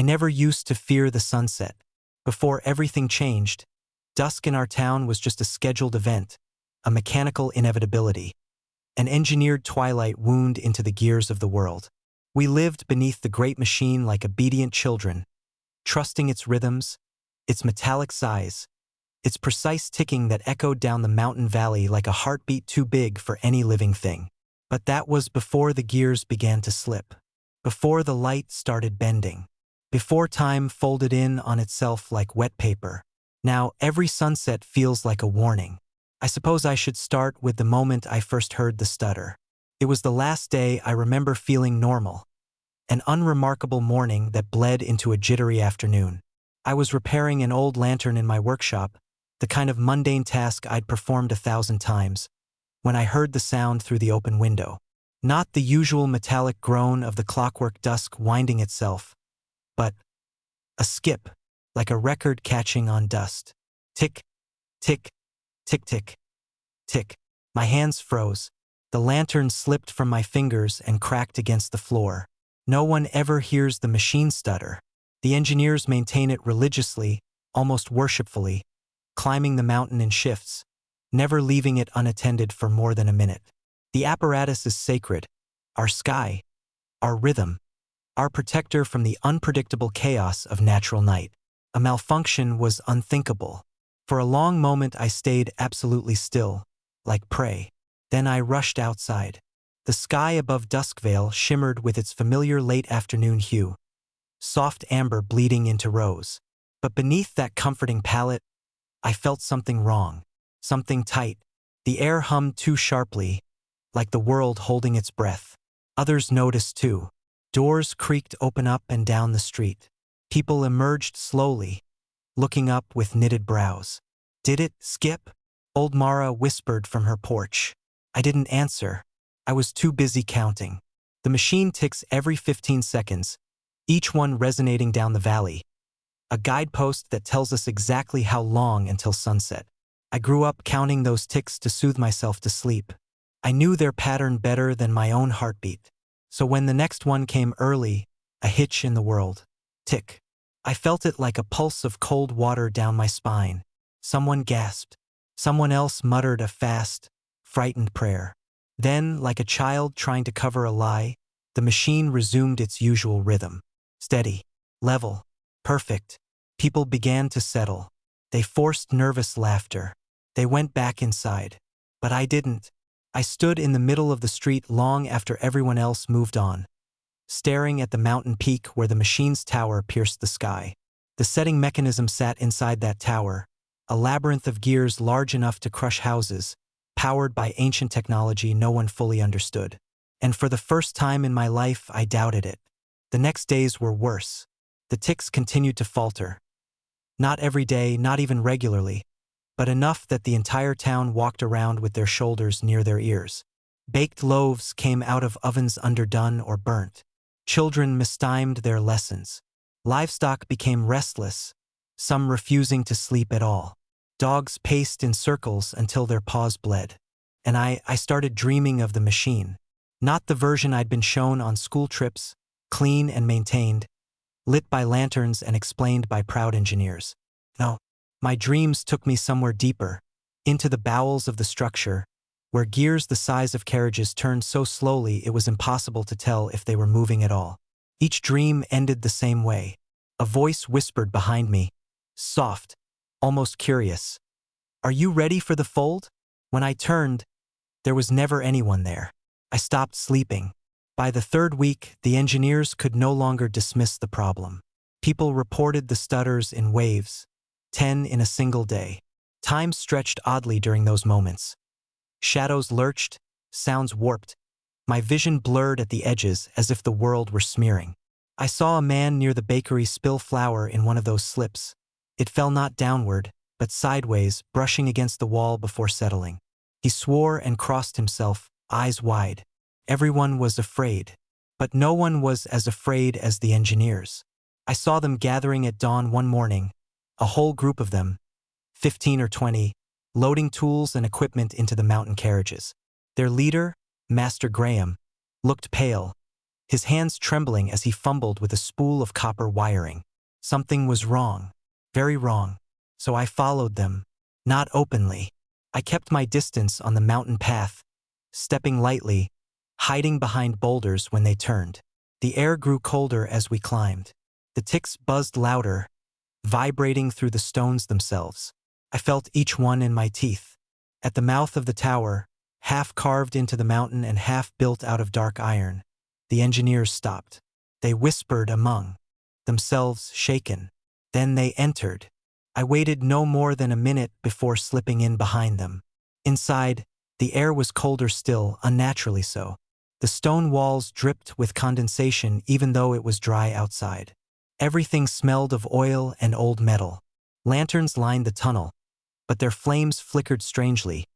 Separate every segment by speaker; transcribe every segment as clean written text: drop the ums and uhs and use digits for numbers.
Speaker 1: I never used to fear the sunset. Before everything changed, dusk in our town was just a scheduled event, a mechanical inevitability, an engineered twilight wound into the gears of the world. We lived beneath the great machine like obedient children, trusting its rhythms, its metallic sighs, its precise ticking that echoed down the mountain valley like a heartbeat too big for any living thing. But that was before the gears began to slip, before the light started bending, before time folded in on itself like wet paper. Now every sunset feels like a warning. I suppose I should start with the moment I first heard the stutter. It was the last day I remember feeling normal, an unremarkable morning that bled into a jittery afternoon. I was repairing an old lantern in my workshop, the kind of mundane task I'd performed 1,000 times, when I heard the sound through the open window. Not the usual metallic groan of the Clockwork Dusk winding itself, but a skip, like a record catching on dust. Tick, tick, tick, tick, tick. My hands froze. The lantern slipped from my fingers and cracked against the floor. No one ever hears the machine stutter. The engineers maintain it religiously, almost worshipfully, climbing the mountain in shifts, never leaving it unattended for more than a minute. The apparatus is sacred, our sky, our rhythm, our protector from the unpredictable chaos of natural night. A malfunction was unthinkable. For a long moment I stayed absolutely still, like prey. Then I rushed outside. The sky above Duskvale shimmered with its familiar late afternoon hue, soft amber bleeding into rose. But beneath that comforting palette, I felt something wrong, something tight. The air hummed too sharply, like the world holding its breath. Others noticed too. Doors creaked open up and down the street. People emerged slowly, looking up with knitted brows. "Did it, Skip?" Old Mara whispered from her porch. I didn't answer. I was too busy counting. The machine ticks every 15 seconds, each one resonating down the valley, a guidepost that tells us exactly how long until sunset. I grew up counting those ticks to soothe myself to sleep. I knew their pattern better than my own heartbeat. So when the next one came early, a hitch in the world, tick, I felt it like a pulse of cold water down my spine. Someone gasped. Someone else muttered a fast, frightened prayer. Then, like a child trying to cover a lie, the machine resumed its usual rhythm. Steady, level, perfect. People began to settle. They forced nervous laughter. They went back inside. But I didn't. I stood in the middle of the street long after everyone else moved on, staring at the mountain peak where the machine's tower pierced the sky. The setting mechanism sat inside that tower, a labyrinth of gears large enough to crush houses, powered by ancient technology no one fully understood. And for the first time in my life, I doubted it. The next days were worse. The ticks continued to falter. Not every day, not even regularly, but enough that the entire town walked around with their shoulders near their ears. Baked loaves came out of ovens underdone or burnt. Children mistimed their lessons. Livestock became restless, some refusing to sleep at all. Dogs paced in circles until their paws bled. And I started dreaming of the machine. Not the version I'd been shown on school trips, clean and maintained, lit by lanterns and explained by proud engineers. No, my dreams took me somewhere deeper, into the bowels of the structure, where gears the size of carriages turned so slowly it was impossible to tell if they were moving at all. Each dream ended the same way. A voice whispered behind me, soft, almost curious. "Are you ready for the fold?" When I turned, there was never anyone there. I stopped sleeping. By the third week, the engineers could no longer dismiss the problem. People reported the stutters in waves, 10 in a single day. Time stretched oddly during those moments. Shadows lurched, sounds warped. My vision blurred at the edges as if the world were smearing. I saw a man near the bakery spill flour in one of those slips. It fell not downward, but sideways, brushing against the wall before settling. He swore and crossed himself, eyes wide. Everyone was afraid, but no one was as afraid as the engineers. I saw them gathering at dawn one morning, a whole group of them, 15 or 20, loading tools and equipment into the mountain carriages. Their leader, Master Graham, looked pale, his hands trembling as he fumbled with a spool of copper wiring. Something was wrong. Very wrong. So I followed them. Not openly. I kept my distance on the mountain path, stepping lightly, hiding behind boulders when they turned. The air grew colder as we climbed. The ticks buzzed louder, vibrating through the stones themselves. I felt each one in my teeth. At the mouth of the tower, half carved into the mountain and half built out of dark iron, the engineers stopped. They whispered among themselves, shaken. Then they entered. I waited no more than a minute before slipping in behind them. Inside, the air was colder still, unnaturally so. The stone walls dripped with condensation even though it was dry outside. Everything smelled of oil and old metal. Lanterns lined the tunnel, but their flames flickered strangely,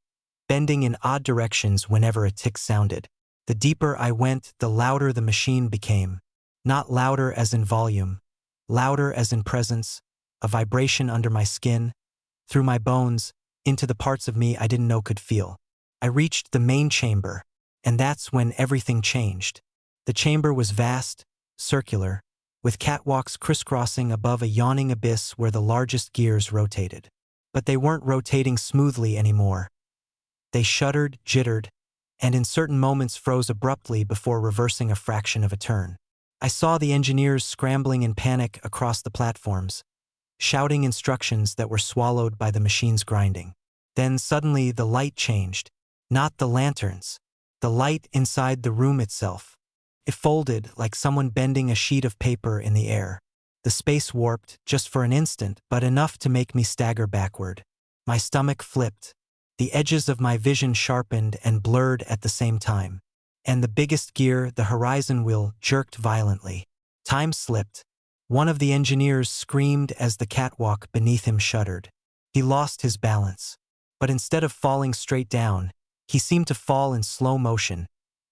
Speaker 1: bending in odd directions whenever a tick sounded. The deeper I went, the louder the machine became. Not louder as in volume, louder as in presence, a vibration under my skin, through my bones, into the parts of me I didn't know could feel. I reached the main chamber, and that's when everything changed. The chamber was vast, circular, with catwalks crisscrossing above a yawning abyss where the largest gears rotated. But they weren't rotating smoothly anymore. They shuddered, jittered, and in certain moments froze abruptly before reversing a fraction of a turn. I saw the engineers scrambling in panic across the platforms, shouting instructions that were swallowed by the machine's grinding. Then suddenly the light changed. Not the lanterns. The light inside the room itself. It folded like someone bending a sheet of paper in the air. The space warped, just for an instant, but enough to make me stagger backward. My stomach flipped. The edges of my vision sharpened and blurred at the same time. And the biggest gear, the horizon wheel, jerked violently. Time slipped. One of the engineers screamed as the catwalk beneath him shuddered. He lost his balance. But instead of falling straight down, he seemed to fall in slow motion,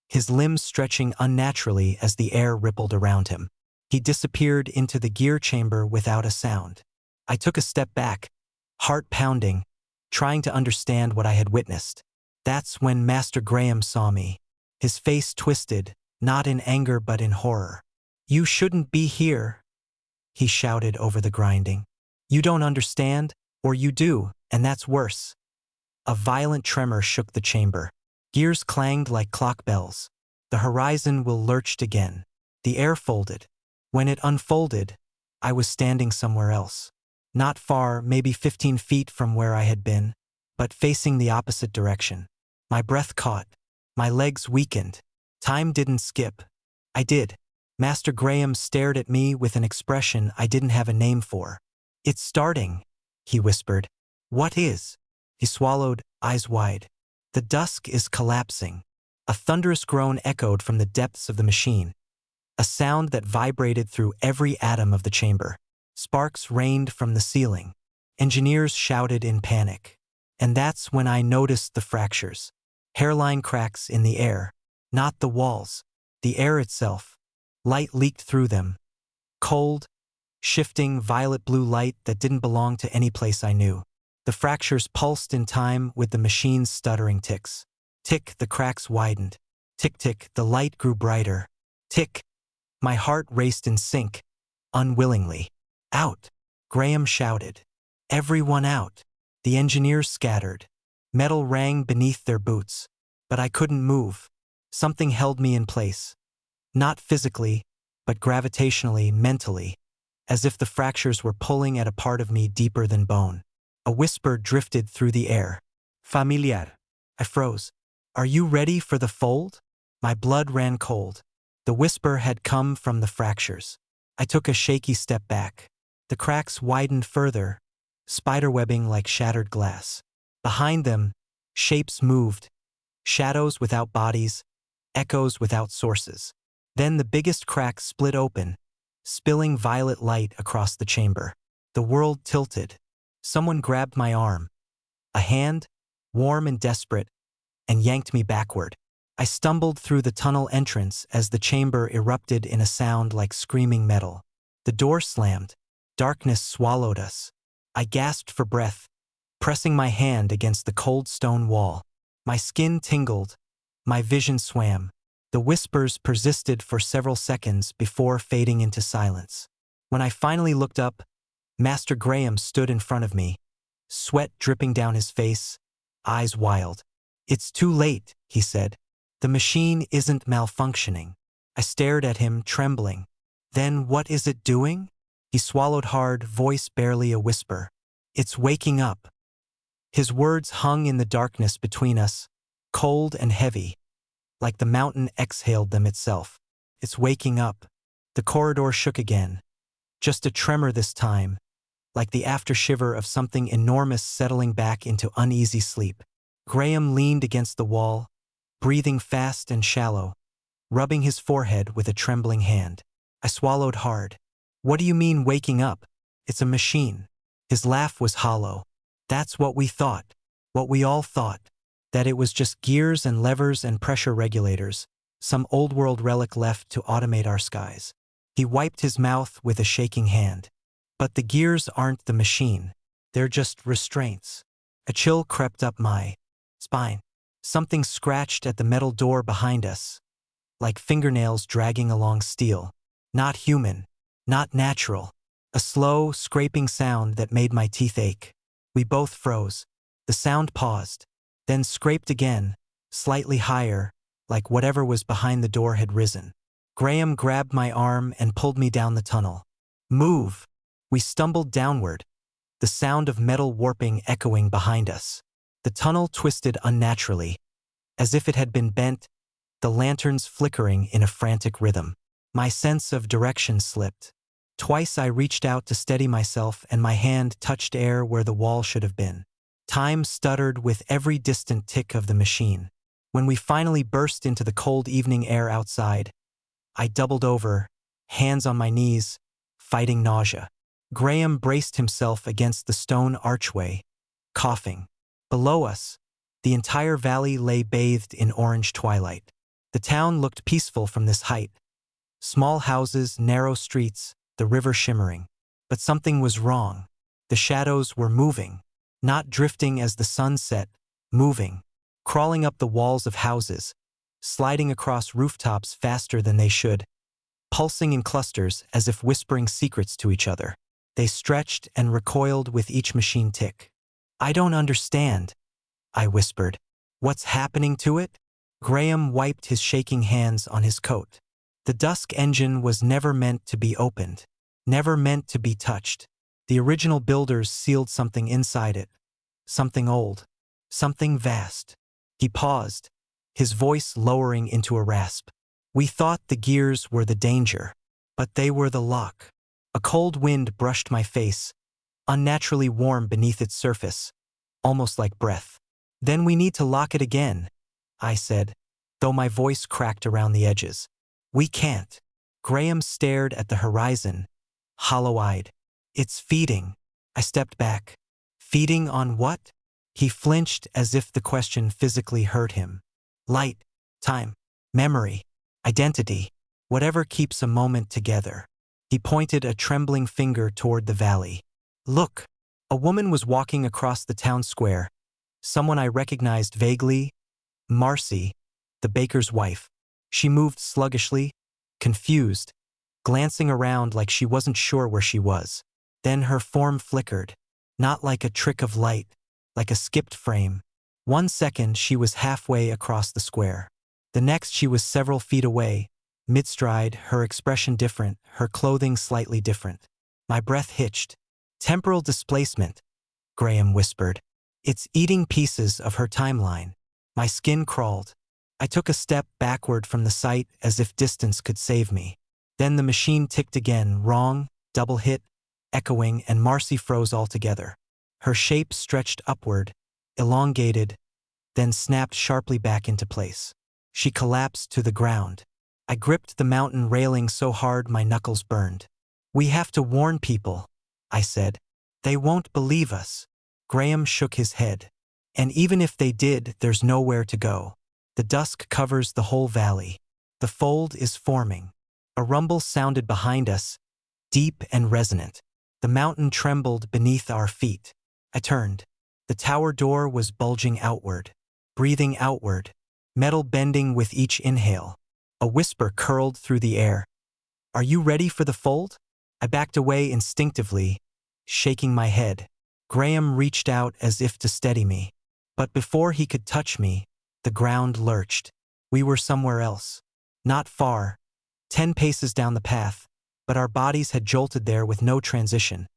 Speaker 1: his limbs stretching unnaturally as the air rippled around him. He disappeared into the gear chamber without a sound. I took a step back, heart pounding, trying to understand what I had witnessed. That's when Master Graham saw me. His face twisted, not in anger but in horror. "You shouldn't be here," he shouted over the grinding. "You don't understand, or you do, and that's worse." A violent tremor shook the chamber. Gears clanged like clock bells. The horizon wheel lurched again. The air folded. When it unfolded, I was standing somewhere else. Not far, maybe 15 feet from where I had been, but facing the opposite direction. My breath caught. My legs weakened. Time didn't skip. I did. Master Graham stared at me with an expression I didn't have a name for. "It's starting," he whispered. "What is?" He swallowed, eyes wide. "The dusk is collapsing." A thunderous groan echoed from the depths of the machine, a sound that vibrated through every atom of the chamber. Sparks rained from the ceiling. Engineers shouted in panic. And that's when I noticed the fractures. Hairline cracks in the air. Not the walls. The air itself. Light leaked through them. Cold, shifting violet-blue light that didn't belong to any place I knew. The fractures pulsed in time with the machine's stuttering ticks. Tick, the cracks widened. Tick-tick, the light grew brighter. Tick. My heart raced in sync, unwillingly. "Out!" Graham shouted. "Everyone out!" The engineers scattered. Metal rang beneath their boots. But I couldn't move. Something held me in place. Not physically, but gravitationally, mentally, as if the fractures were pulling at a part of me deeper than bone. A whisper drifted through the air. "Familiar." I froze. "Are you ready for the fold?" My blood ran cold. The whisper had come from the fractures. I took a shaky step back. The cracks widened further, spiderwebbing like shattered glass. Behind them, shapes moved. Shadows without bodies, echoes without sources. Then the biggest crack split open, spilling violet light across the chamber. The world tilted. Someone grabbed my arm. A hand, warm and desperate, and yanked me backward. I stumbled through the tunnel entrance as the chamber erupted in a sound like screaming metal. The door slammed. Darkness swallowed us. I gasped for breath, pressing my hand against the cold stone wall. My skin tingled. My vision swam. The whispers persisted for several seconds before fading into silence. When I finally looked up, Master Graham stood in front of me, sweat dripping down his face, eyes wild. "It's too late," he said. "The machine isn't malfunctioning." I stared at him, trembling. "Then what is it doing?" He swallowed hard, voice barely a whisper. "It's waking up." His words hung in the darkness between us, cold and heavy, like the mountain exhaled them itself. "It's waking up." The corridor shook again. Just a tremor this time, like the aftershiver of something enormous settling back into uneasy sleep. Graham leaned against the wall, breathing fast and shallow, rubbing his forehead with a trembling hand. I swallowed hard. "What do you mean waking up? It's a machine." His laugh was hollow. "That's what we thought. What we all thought. That it was just gears and levers and pressure regulators, some old-world relic left to automate our skies." He wiped his mouth with a shaking hand. "But the gears aren't the machine. They're just restraints." A chill crept up my spine. Something scratched at the metal door behind us, like fingernails dragging along steel. Not human. Not natural. A slow, scraping sound that made my teeth ache. We both froze. The sound paused, then scraped again, slightly higher, like whatever was behind the door had risen. Graham grabbed my arm and pulled me down the tunnel. "Move!" We stumbled downward, the sound of metal warping echoing behind us. The tunnel twisted unnaturally, as if it had been bent, the lanterns flickering in a frantic rhythm. My sense of direction slipped. Twice I reached out to steady myself and my hand touched air where the wall should have been. Time stuttered with every distant tick of the machine. When we finally burst into the cold evening air outside, I doubled over, hands on my knees, fighting nausea. Graham braced himself against the stone archway, coughing. Below us, the entire valley lay bathed in orange twilight. The town looked peaceful from this height. Small houses, narrow streets, the river shimmering. But something was wrong. The shadows were moving, not drifting as the sun set, moving, crawling up the walls of houses, sliding across rooftops faster than they should, pulsing in clusters as if whispering secrets to each other. They stretched and recoiled with each machine tick. "I don't understand," I whispered. "What's happening to it?" Graham wiped his shaking hands on his coat. "The Dusk engine was never meant to be opened, never meant to be touched. The original builders sealed something inside it, something old, something vast." He paused, his voice lowering into a rasp. "We thought the gears were the danger, but they were the lock." A cold wind brushed my face, unnaturally warm beneath its surface, almost like breath. "Then we need to lock it again," I said, though my voice cracked around the edges. "We can't." Graham stared at the horizon, hollow-eyed. "It's feeding." I stepped back. "Feeding on what?" He flinched as if the question physically hurt him. "Light, time, memory, identity, whatever keeps a moment together." He pointed a trembling finger toward the valley. "Look." A woman was walking across the town square, someone I recognized vaguely, Marcy, the baker's wife. She moved sluggishly, confused, glancing around like she wasn't sure where she was. Then her form flickered, not like a trick of light, like a skipped frame. 1 second she was halfway across the square. The next she was several feet away, mid-stride, her expression different, her clothing slightly different. My breath hitched. "Temporal displacement," Graham whispered. "It's eating pieces of her timeline." My skin crawled. I took a step backward from the sight as if distance could save me. Then the machine ticked again, wrong, double hit, echoing, and Marcy froze altogether. Her shape stretched upward, elongated, then snapped sharply back into place. She collapsed to the ground. I gripped the mountain railing so hard my knuckles burned. "We have to warn people," I said. "They won't believe us." Graham shook his head. "And even if they did, there's nowhere to go. The dusk covers the whole valley. The fold is forming." A rumble sounded behind us, deep and resonant. The mountain trembled beneath our feet. I turned. The tower door was bulging outward, breathing outward, metal bending with each inhale. A whisper curled through the air. "Are you ready for the fold?" I backed away instinctively, shaking my head. Graham reached out as if to steady me. But before he could touch me, the ground lurched. We were somewhere else. Not far, 10 paces down the path, but our bodies had jolted there with no transition,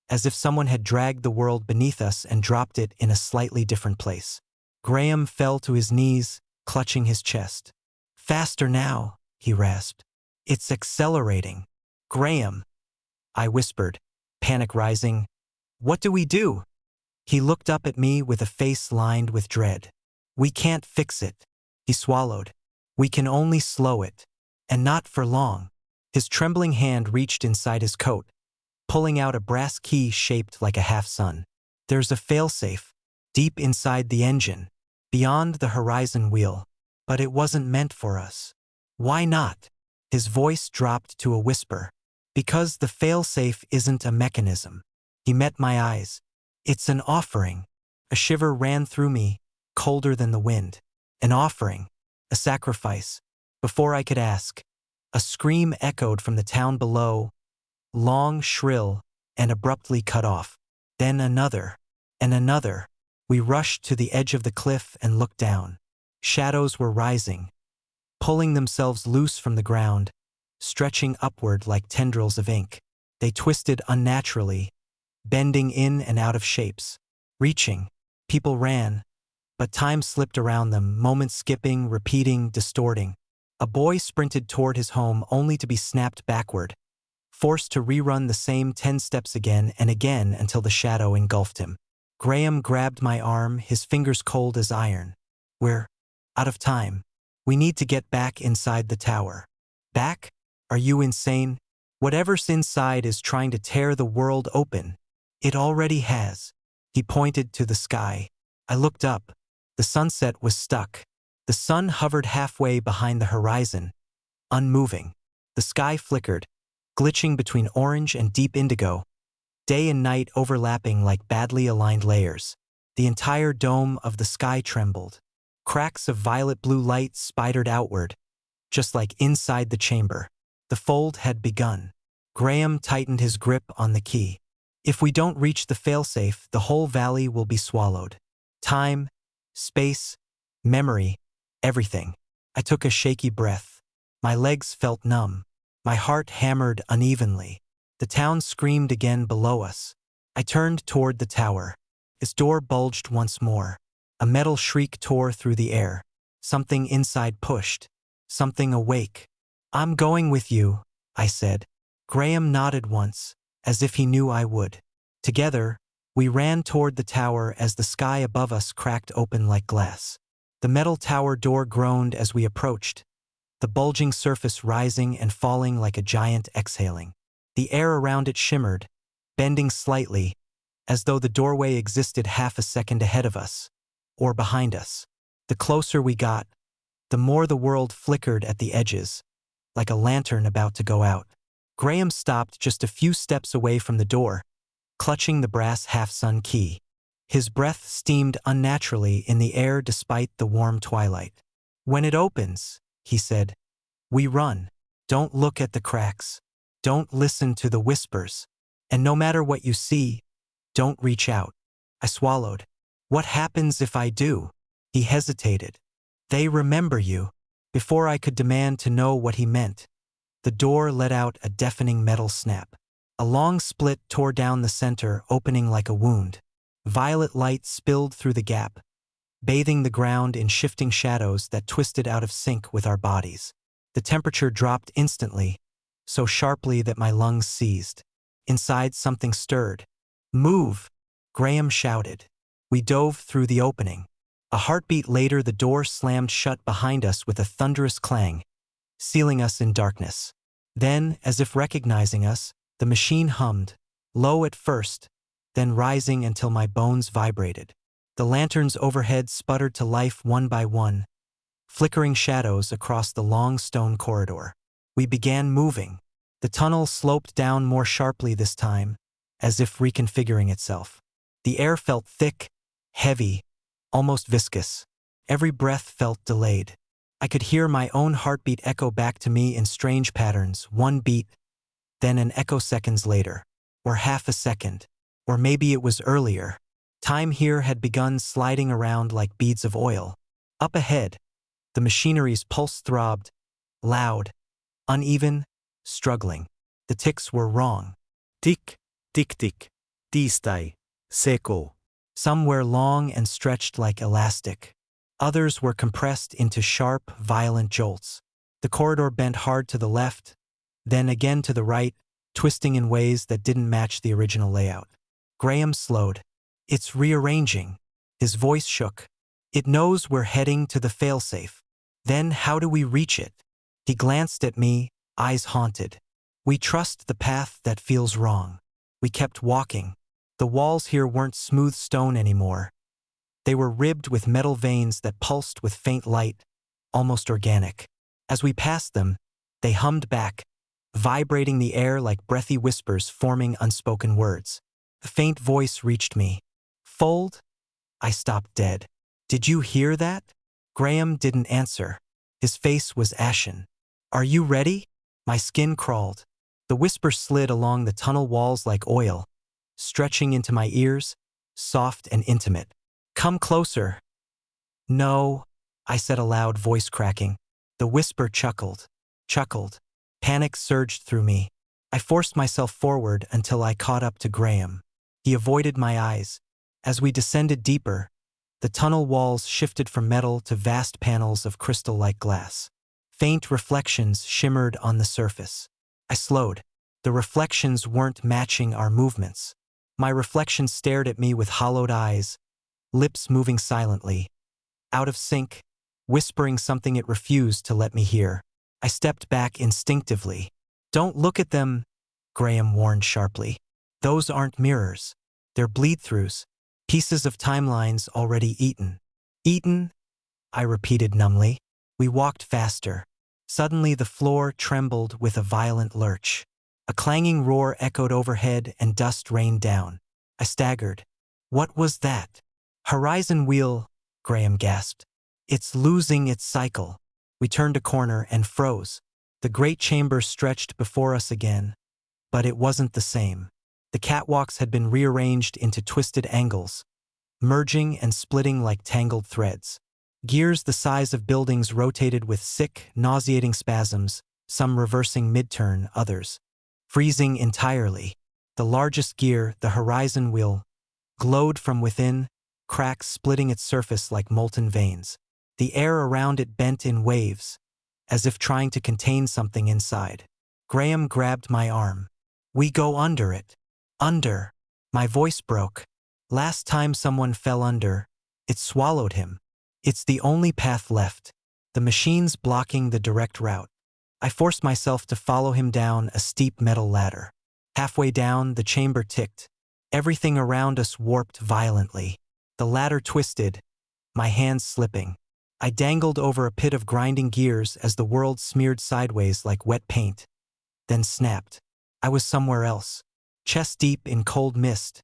Speaker 1: as if someone had dragged the world beneath us and dropped it in a slightly different place. Graham fell to his knees, clutching his chest. "Faster now," he rasped. "It's accelerating." "Graham," I whispered, panic rising. "What do we do?" He looked up at me with a face lined with dread. "We can't fix it," he swallowed. "We can only slow it. And not for long." His trembling hand reached inside his coat, pulling out a brass key shaped like a half-sun. "There's a failsafe, deep inside the engine, beyond the horizon wheel, but it wasn't meant for us." "Why not?" His voice dropped to a whisper. "Because the failsafe isn't a mechanism." He met my eyes. "It's an offering." A shiver ran through me, colder than the wind. An offering, a sacrifice. Before I could ask, a scream echoed from the town below, long, shrill, and abruptly cut off. Then another, and another. We rushed to the edge of the cliff and looked down. Shadows were rising, pulling themselves loose from the ground, stretching upward like tendrils of ink. They twisted unnaturally, bending in and out of shapes. Reaching, people ran, but time slipped around them, moments skipping, repeating, distorting. A boy sprinted toward his home only to be snapped backward, forced to rerun the same 10 steps again and again until the shadow engulfed him. Graham grabbed my arm, his fingers cold as iron. "We're out of time. We need to get back inside the tower." "Back? Are you insane? Whatever's inside is trying to tear the world open. It already has." He pointed to the sky. I looked up. The sunset was stuck. The sun hovered halfway behind the horizon, unmoving. The sky flickered, glitching between orange and deep indigo, day and night overlapping like badly aligned layers. The entire dome of the sky trembled. Cracks of violet-blue light spidered outward, just like inside the chamber. The fold had begun. Graham tightened his grip on the key. "If we don't reach the failsafe, the whole valley will be swallowed. Time, space, memory, everything." I took a shaky breath. My legs felt numb. My heart hammered unevenly. The town screamed again below us. I turned toward the tower. Its door bulged once more. A metal shriek tore through the air. Something inside pushed. Something awake. "I'm going with you," I said. Graham nodded once, as if he knew I would. Together, we ran toward the tower as the sky above us cracked open like glass. The metal tower door groaned as we approached, the bulging surface rising and falling like a giant exhaling. The air around it shimmered, bending slightly, as though the doorway existed half a second ahead of us, or behind us. The closer we got, the more the world flickered at the edges, like a lantern about to go out. Graham stopped just a few steps away from the door, clutching the brass half-sun key. His breath steamed unnaturally in the air despite the warm twilight. "When it opens," he said, "we run. Don't look at the cracks. Don't listen to the whispers. And no matter what you see, don't reach out." I swallowed. "What happens if I do?" He hesitated. "They remember you." Before I could demand to know what he meant, the door let out a deafening metal snap. A long split tore down the center, opening like a wound. Violet light spilled through the gap, bathing the ground in shifting shadows that twisted out of sync with our bodies. The temperature dropped instantly, so sharply that my lungs seized. Inside, something stirred. "Move!" Graham shouted. We dove through the opening. A heartbeat later, the door slammed shut behind us with a thunderous clang, sealing us in darkness. Then, as if recognizing us, the machine hummed, low at first, then rising until my bones vibrated. The lanterns overhead sputtered to life one by one, flickering shadows across the long stone corridor. We began moving. The tunnel sloped down more sharply this time, as if reconfiguring itself. The air felt thick, heavy, almost viscous. Every breath felt delayed. I could hear my own heartbeat echo back to me in strange patterns, one beat, then an echo seconds later, or half a second, or maybe it was earlier. Time here had begun sliding around like beads of oil. Up ahead, the machinery's pulse throbbed, loud, uneven, struggling. The ticks were wrong.
Speaker 2: Tick, tick, tick. Tiistai. Seiko.
Speaker 1: Some were long and stretched like elastic. Others were compressed into sharp, violent jolts. The corridor bent hard to the left, then again to the right, twisting in ways that didn't match the original layout. Graham slowed. It's rearranging. His voice shook. It knows we're heading to the failsafe. Then how do we reach it? He glanced at me, eyes haunted. We trust the path that feels wrong. We kept walking. The walls here weren't smooth stone anymore. They were ribbed with metal veins that pulsed with faint light, almost organic. As we passed them, they hummed back, vibrating the air like breathy whispers forming unspoken words. The faint voice reached me. Fold? I stopped dead. Did you hear that? Graham didn't answer. His face was ashen. Are you ready? My skin crawled. The whisper slid along the tunnel walls like oil, stretching into my ears, soft and intimate. Come closer. No, I said aloud, voice cracking. The whisper chuckled. Panic surged through me. I forced myself forward until I caught up to Graham. He avoided my eyes. As we descended deeper, the tunnel walls shifted from metal to vast panels of crystal-like glass. Faint reflections shimmered on the surface. I slowed. The reflections weren't matching our movements. My reflection stared at me with hollowed eyes, lips moving silently, out of sync, whispering something it refused to let me hear. I stepped back instinctively. Don't look at them, Graham warned sharply. Those aren't mirrors. They're bleed-throughs, pieces of timelines already eaten. Eaten? I repeated numbly. We walked faster. Suddenly the floor trembled with a violent lurch. A clanging roar echoed overhead and dust rained down. I staggered. What was that? Horizon wheel, Graham gasped. It's losing its cycle. We turned a corner and froze. The great chamber stretched before us again, but it wasn't the same. The catwalks had been rearranged into twisted angles, merging and splitting like tangled threads. Gears the size of buildings rotated with sick, nauseating spasms, some reversing mid-turn, others freezing entirely. The largest gear, the horizon wheel, glowed from within, cracks splitting its surface like molten veins. The air around it bent in waves, as if trying to contain something inside. Graham grabbed my arm. We go under it. Under. My voice broke. Last time someone fell under, it swallowed him. It's the only path left. The machine's blocking the direct route. I forced myself to follow him down a steep metal ladder. Halfway down, the chamber ticked. Everything around us warped violently. The ladder twisted, my hands slipping. I dangled over a pit of grinding gears as the world smeared sideways like wet paint, then snapped. I was somewhere else, chest deep in cold mist,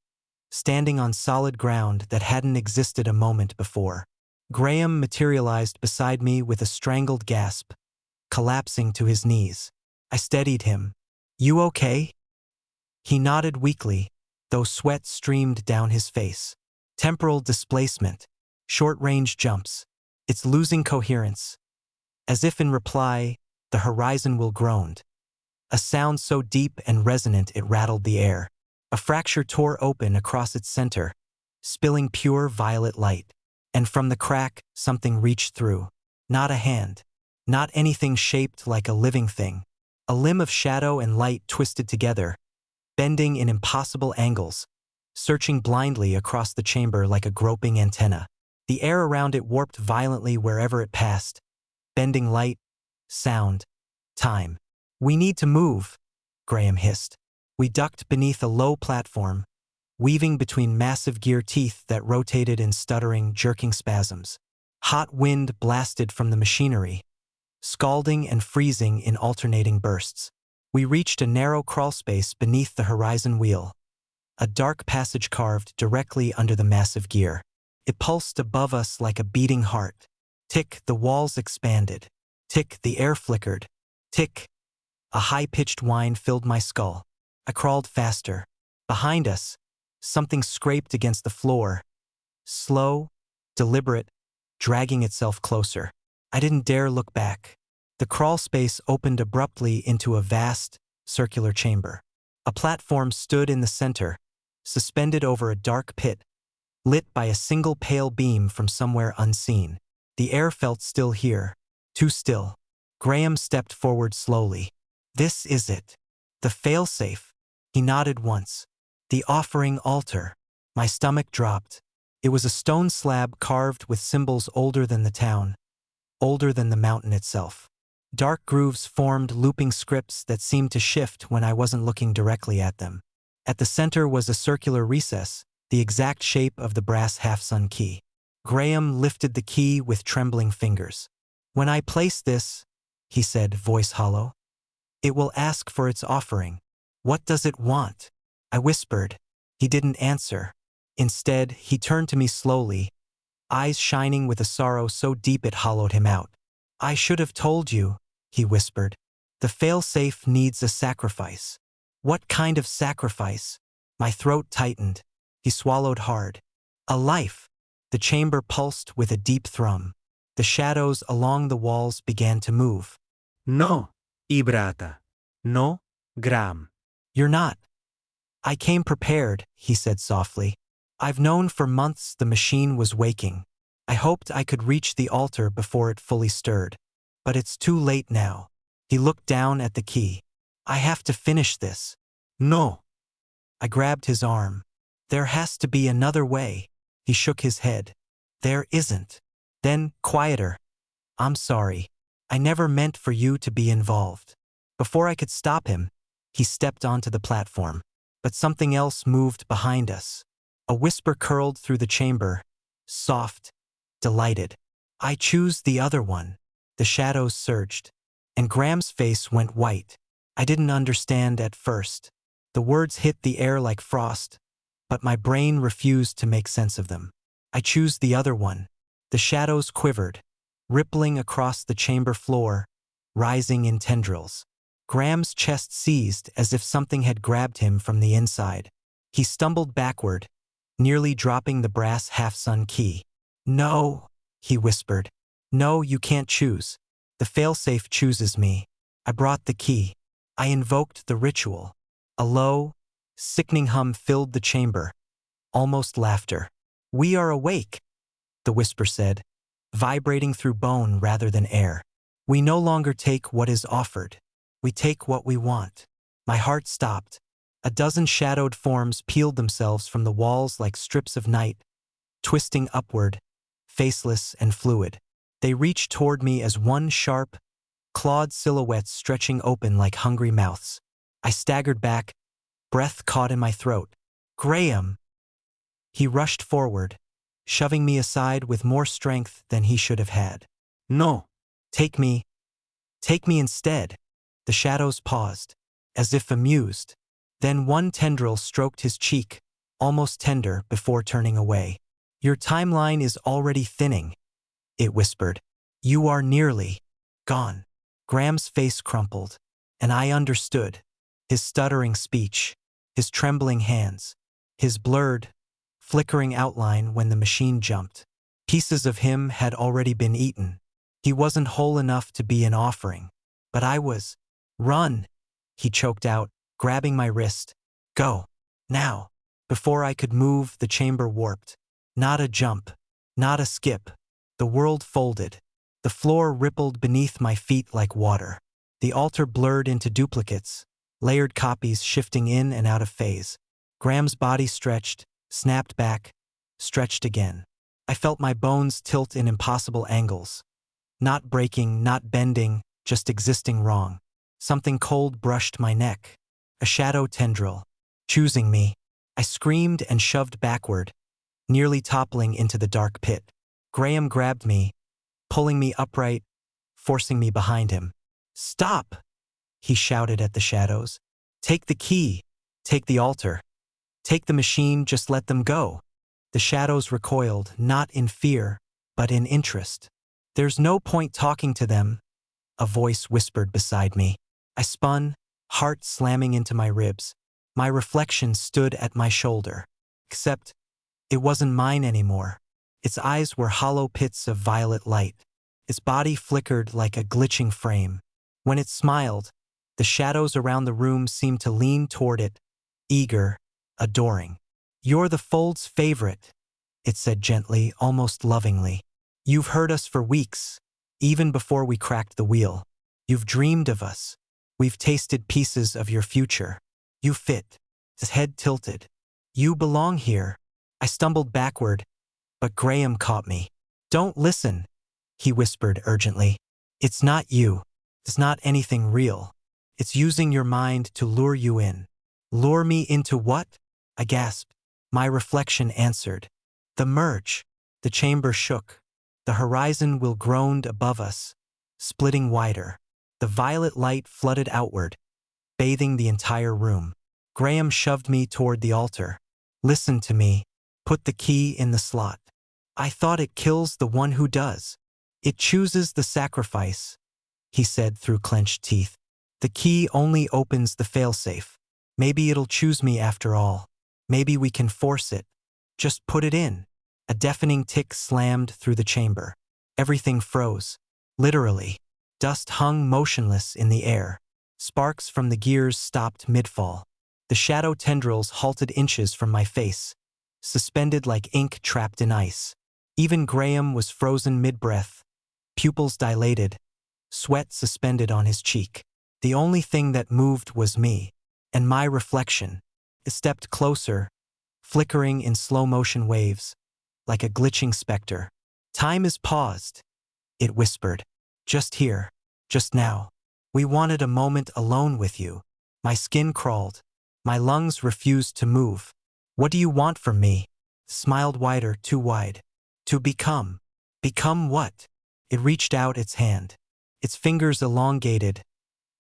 Speaker 1: standing on solid ground that hadn't existed a moment before. Graham materialized beside me with a strangled gasp, collapsing to his knees. I steadied him. You okay? He nodded weakly, though sweat streamed down his face. Temporal displacement, short-range jumps. It's losing coherence. As if in reply, the horizon wheel groaned. A sound so deep and resonant it rattled the air. A fracture tore open across its center, spilling pure violet light. And from the crack, something reached through. Not a hand. Not anything shaped like a living thing. A limb of shadow and light twisted together, bending in impossible angles, searching blindly across the chamber like a groping antenna. The air around it warped violently wherever it passed, bending light, sound, time. We need to move, Graham hissed. We ducked beneath a low platform, weaving between massive gear teeth that rotated in stuttering, jerking spasms. Hot wind blasted from the machinery, scalding and freezing in alternating bursts. We reached a narrow crawlspace beneath the horizon wheel, a dark passage carved directly under the massive gear. It pulsed above us like a beating heart, Tick, the walls expanded. Tick, the air flickered. Tick, a high-pitched whine filled my skull. I crawled faster. Behind us, something scraped against the floor. Slow, deliberate, dragging itself closer. I didn't dare look back. The crawl space opened abruptly into a vast, circular chamber. A platform stood in the center, suspended over a dark pit, lit by a single pale beam from somewhere unseen. The air felt still here, too still. Graham stepped forward slowly. This is it. The failsafe. He nodded once. The offering altar. My stomach dropped. It was a stone slab carved with symbols older than the town, older than the mountain itself. Dark grooves formed looping scripts that seemed to shift when I wasn't looking directly at them. At the center was a circular recess, the exact shape of the brass half-sun key. Graham lifted the key with trembling fingers. When I place this, he said, voice hollow, it will ask for its offering. What does it want? I whispered. He didn't answer. Instead, he turned to me slowly, eyes shining with a sorrow so deep it hollowed him out. I should have told you, he whispered. The failsafe needs a sacrifice. What kind of sacrifice? My throat tightened. He swallowed hard. A life. The chamber pulsed with a deep thrum. The shadows along the walls began to move.
Speaker 2: No, Ibrata. No, Graham.
Speaker 1: You're not. I came prepared, he said softly. I've known for months the machine was waking. I hoped I could reach the altar before it fully stirred. But it's too late now. He looked down at the key. I have to finish this.
Speaker 2: No.
Speaker 1: I grabbed his arm. There has to be another way. He shook his head. There isn't. Then, quieter. I'm sorry. I never meant for you to be involved. Before I could stop him, he stepped onto the platform. But something else moved behind us. A whisper curled through the chamber, soft, delighted. I choose the other one. The shadows surged, and Graham's face went white. I didn't understand at first. The words hit the air like frost, but my brain refused to make sense of them. I choose the other one. The shadows quivered, rippling across the chamber floor, rising in tendrils. Graham's chest seized as if something had grabbed him from the inside. He stumbled backward, nearly dropping the brass half-sun key. No, he whispered. No, you can't choose. The failsafe chooses me. I brought the key. I invoked the ritual. A low, sickening hum filled the chamber, almost laughter. We are awake, the whisper said, vibrating through bone rather than air. We no longer take what is offered. We take what we want. My heart stopped. A dozen shadowed forms peeled themselves from the walls like strips of night, twisting upward, faceless and fluid. They reached toward me as one sharp, clawed silhouette stretching open like hungry mouths. I staggered back, breath caught in my throat. Graham! He rushed forward, shoving me aside with more strength than he should have had.
Speaker 2: No.
Speaker 1: Take me instead. The shadows paused, as if amused. Then one tendril stroked his cheek, almost tender, before turning away. Your timeline is already thinning, it whispered. You are nearly gone. Graham's face crumpled, and I understood. His stuttering speech, his trembling hands, his blurred, flickering outline when the machine jumped. Pieces of him had already been eaten. He wasn't whole enough to be an offering. But I was. Run, he choked out, grabbing my wrist. Go. Now. Before I could move, the chamber warped. Not a jump. Not a skip. The world folded. The floor rippled beneath my feet like water. The altar blurred into duplicates, layered copies shifting in and out of phase. Graham's body stretched, snapped back, stretched again. I felt my bones tilt in impossible angles. Not breaking, not bending, just existing wrong. Something cold brushed my neck. A shadow tendril. Choosing me. I screamed and shoved backward, nearly toppling into the dark pit. Graham grabbed me, pulling me upright, forcing me behind him. Stop! He shouted at the shadows. Take the key. Take the altar. Take the machine, just let them go. The shadows recoiled, not in fear, but in interest. There's no point talking to them, a voice whispered beside me. I spun, heart slamming into my ribs. My reflection stood at my shoulder. Except, it wasn't mine anymore. Its eyes were hollow pits of violet light. Its body flickered like a glitching frame. When it smiled, the shadows around the room seemed to lean toward it, eager, adoring. "You're the Fold's favorite," it said gently, almost lovingly. "You've heard us for weeks, even before we cracked the wheel. You've dreamed of us. We've tasted pieces of your future. You fit." His head tilted. "You belong here." I stumbled backward, but Graham caught me. "Don't listen," he whispered urgently. "It's not you. It's not anything real. It's using your mind to lure you in." "Lure me into what?" I gasped. My reflection answered. "The merge." The chamber shook. The horizon will groaned above us, splitting wider. The violet light flooded outward, bathing the entire room. Graham shoved me toward the altar. "Listen to me. Put the key in the slot." "I thought it kills the one who does. It chooses the sacrifice," he said through clenched teeth. "The key only opens the failsafe. Maybe it'll choose me after all. Maybe we can force it. Just put it in." A deafening tick slammed through the chamber. Everything froze. Literally. Dust hung motionless in the air. Sparks from the gears stopped mid-fall. The shadow tendrils halted inches from my face, suspended like ink trapped in ice. Even Graham was frozen mid-breath, pupils dilated, sweat suspended on his cheek. The only thing that moved was me, and my reflection. It stepped closer, flickering in slow-motion waves, like a glitching specter. "Time is paused," it whispered. "Just here, just now. We wanted a moment alone with you." My skin crawled. My lungs refused to move. "What do you want from me?" Smiled wider, too wide. "To become." "Become what?" It reached out its hand. Its fingers elongated,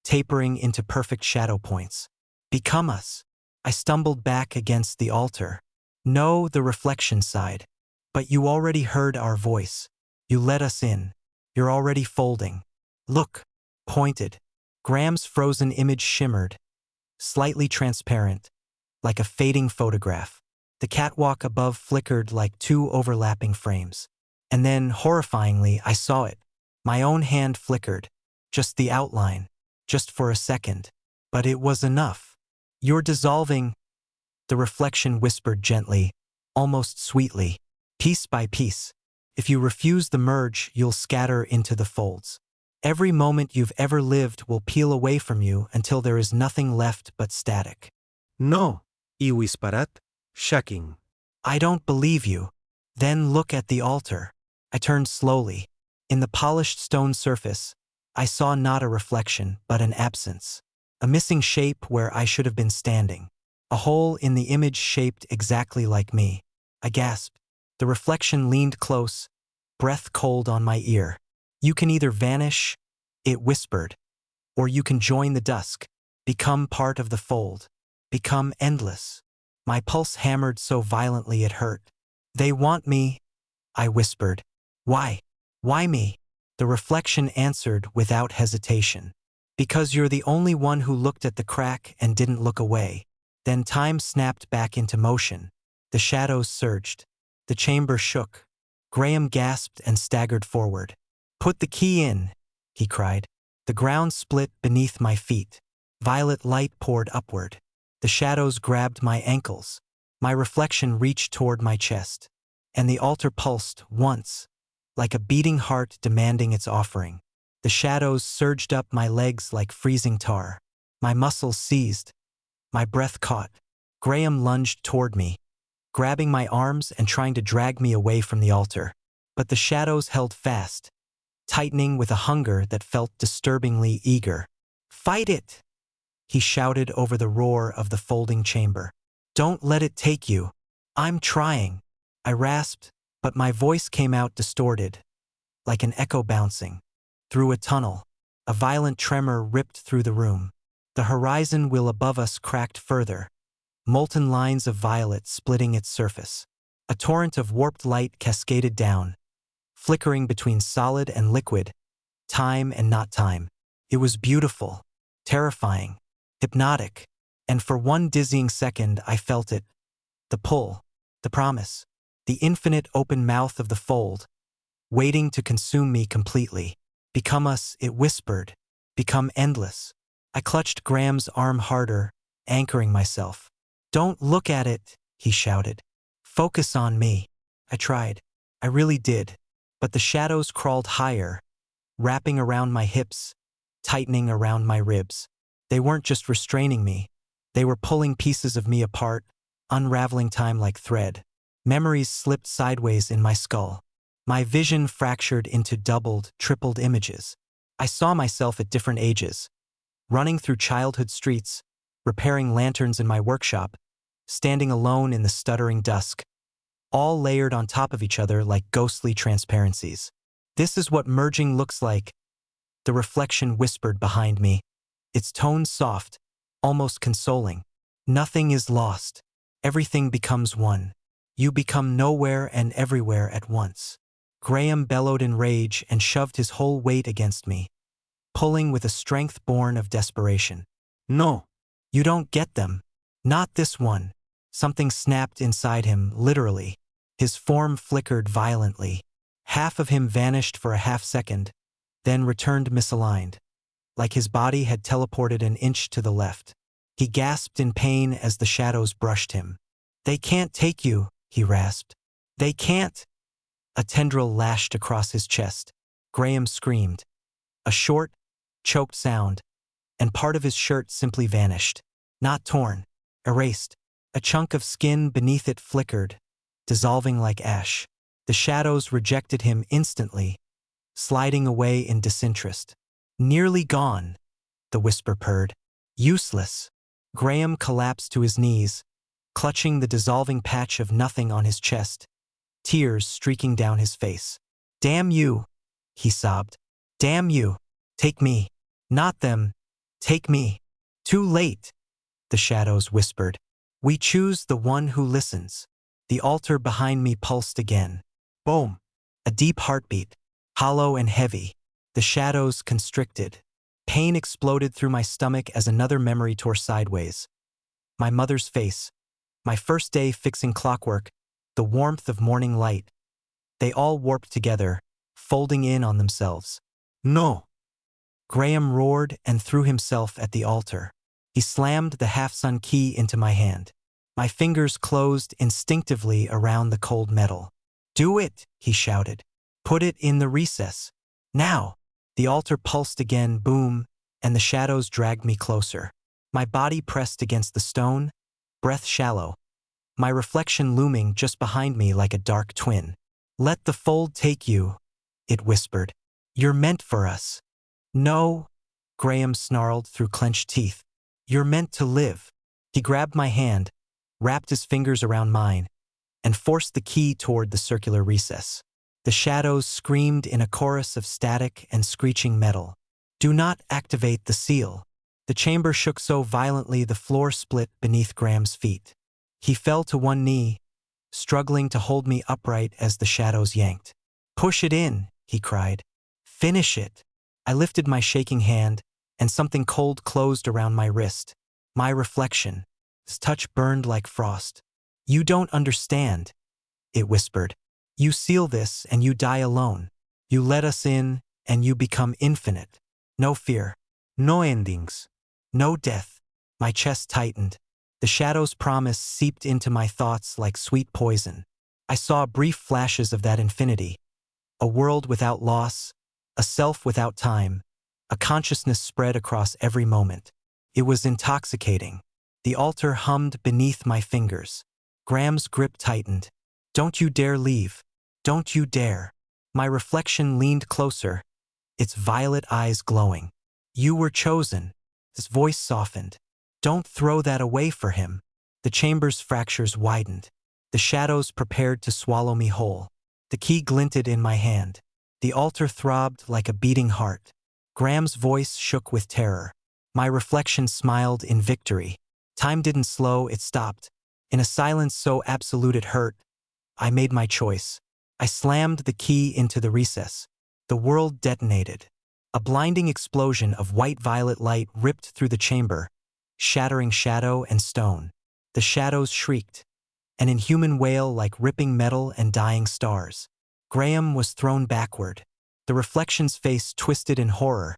Speaker 1: tapering into perfect shadow points. "Become us." I stumbled back against the altar. "No," the reflection sighed. "But you already heard our voice. You let us in. You're already folding. Look." Pointed. Graham's frozen image shimmered, slightly transparent, like a fading photograph. The catwalk above flickered like two overlapping frames. And then, horrifyingly, I saw it. My own hand flickered. Just the outline. Just for a second. But it was enough. "You're dissolving," the reflection whispered gently, almost sweetly. "Piece by piece. If you refuse the merge, you'll scatter into the folds. Every moment you've ever lived will peel away from you until there is nothing left but static."
Speaker 2: No, iwisparat, shaking.
Speaker 1: "I don't believe you." "Then look at the altar." I turned slowly. In the polished stone surface, I saw not a reflection, but an absence. A missing shape where I should have been standing. A hole in the image shaped exactly like me. I gasped. The reflection leaned close, breath cold on my ear. "You can either vanish," it whispered, "or you can join the dusk, become part of the fold, become endless." My pulse hammered so violently it hurt. "They want me," I whispered. "Why? Why me?" The reflection answered without hesitation. "Because you're the only one who looked at the crack and didn't look away." Then time snapped back into motion. The shadows surged. The chamber shook. Graham gasped and staggered forward. "Put the key in," he cried. The ground split beneath my feet. Violet light poured upward. The shadows grabbed my ankles. My reflection reached toward my chest. And the altar pulsed once, like a beating heart demanding its offering. The shadows surged up my legs like freezing tar. My muscles seized. My breath caught. Graham lunged toward me, grabbing my arms and trying to drag me away from the altar. But the shadows held fast, tightening with a hunger that felt disturbingly eager. "Fight it!" he shouted over the roar of the folding chamber. "Don't let it take you." "I'm trying," I rasped, but my voice came out distorted, like an echo bouncing. Through a tunnel, a violent tremor ripped through the room. The horizon will above us cracked further, molten lines of violet splitting its surface. A torrent of warped light cascaded down, flickering between solid and liquid, time and not time. It was beautiful, terrifying, hypnotic, and for one dizzying second I felt it. The pull, the promise, the infinite open mouth of the fold, waiting to consume me completely. Become us, it whispered. Become endless. I clutched Graham's arm harder, anchoring myself. Don't look at it, he shouted. Focus on me. I tried. I really did. But the shadows crawled higher, wrapping around my hips, tightening around my ribs. They weren't just restraining me. They were pulling pieces of me apart, unraveling time like thread. Memories slipped sideways in my skull. My vision fractured into doubled, tripled images. I saw myself at different ages, running through childhood streets, repairing lanterns in my workshop, standing alone in the stuttering dusk, all layered on top of each other like ghostly transparencies. This is what merging looks like, the reflection whispered behind me, its tone soft, almost consoling. Nothing is lost. Everything becomes one. You become nowhere and everywhere at once. Graham bellowed in rage and shoved his whole weight against me, pulling with a strength born of desperation.
Speaker 2: No.
Speaker 1: You don't get them. Not this one. Something snapped inside him, literally. His form flickered violently. Half of him vanished for a half second, then returned misaligned, like his body had teleported an inch to the left. He gasped in pain as the shadows brushed him. They can't take you, he rasped. They can't. A tendril lashed across his chest. Graham screamed. A short, choked sound, and part of his shirt simply vanished. Not torn, erased. A chunk of skin beneath it flickered, dissolving like ash. The shadows rejected him instantly, sliding away in disinterest. Nearly gone, the whisper purred. Useless. Graham collapsed to his knees, clutching the dissolving patch of nothing on his chest, tears streaking down his face. Damn you, he sobbed. Damn you. Take me. Not them. Take me. Too late, the shadows whispered. We choose the one who listens. The altar behind me pulsed again. Boom. A deep heartbeat, hollow and heavy. The shadows constricted. Pain exploded through my stomach as another memory tore sideways. My mother's face. My first day fixing clockwork. The warmth of morning light. They all warped together, folding in on themselves. No. Graham roared and threw himself at the altar. He slammed the half-sun key into my hand. My fingers closed instinctively around the cold metal. Do it, he shouted. Put it in the recess. Now. The altar pulsed again, boom, and the shadows dragged me closer. My body pressed against the stone, breath shallow. My reflection looming just behind me like a dark twin. Let the fold take you, it whispered. You're meant for us. No, Graham snarled through clenched teeth. You're meant to live. He grabbed my hand, wrapped his fingers around mine, and forced the key toward the circular recess. The shadows screamed in a chorus of static and screeching metal. Do not activate the seal. The chamber shook so violently the floor split beneath Graham's feet. He fell to one knee, struggling to hold me upright as the shadows yanked. Push it in, he cried. Finish it. I lifted my shaking hand, and something cold closed around my wrist. My reflection. His touch burned like frost. You don't understand, it whispered. You seal this and you die alone. You let us in and you become infinite. No fear. No endings. No death. My chest tightened. The shadow's promise seeped into my thoughts like sweet poison. I saw brief flashes of that infinity. A world without loss, a self without time, a consciousness spread across every moment. It was intoxicating. The altar hummed beneath my fingers. Graham's grip tightened. Don't you dare leave. Don't you dare. My reflection leaned closer, its violet eyes glowing. You were chosen. His voice softened. Don't throw that away for him. The chamber's fractures widened. The shadows prepared to swallow me whole. The key glinted in my hand. The altar throbbed like a beating heart. Graham's voice shook with terror. My reflection smiled in victory. Time didn't slow, it stopped. In a silence so absolute it hurt, I made my choice. I slammed the key into the recess. The world detonated. A blinding explosion of white-violet light ripped through the chamber, shattering shadow and stone. The shadows shrieked, an inhuman wail like ripping metal and dying stars. Graham was thrown backward. The reflection's face twisted in horror,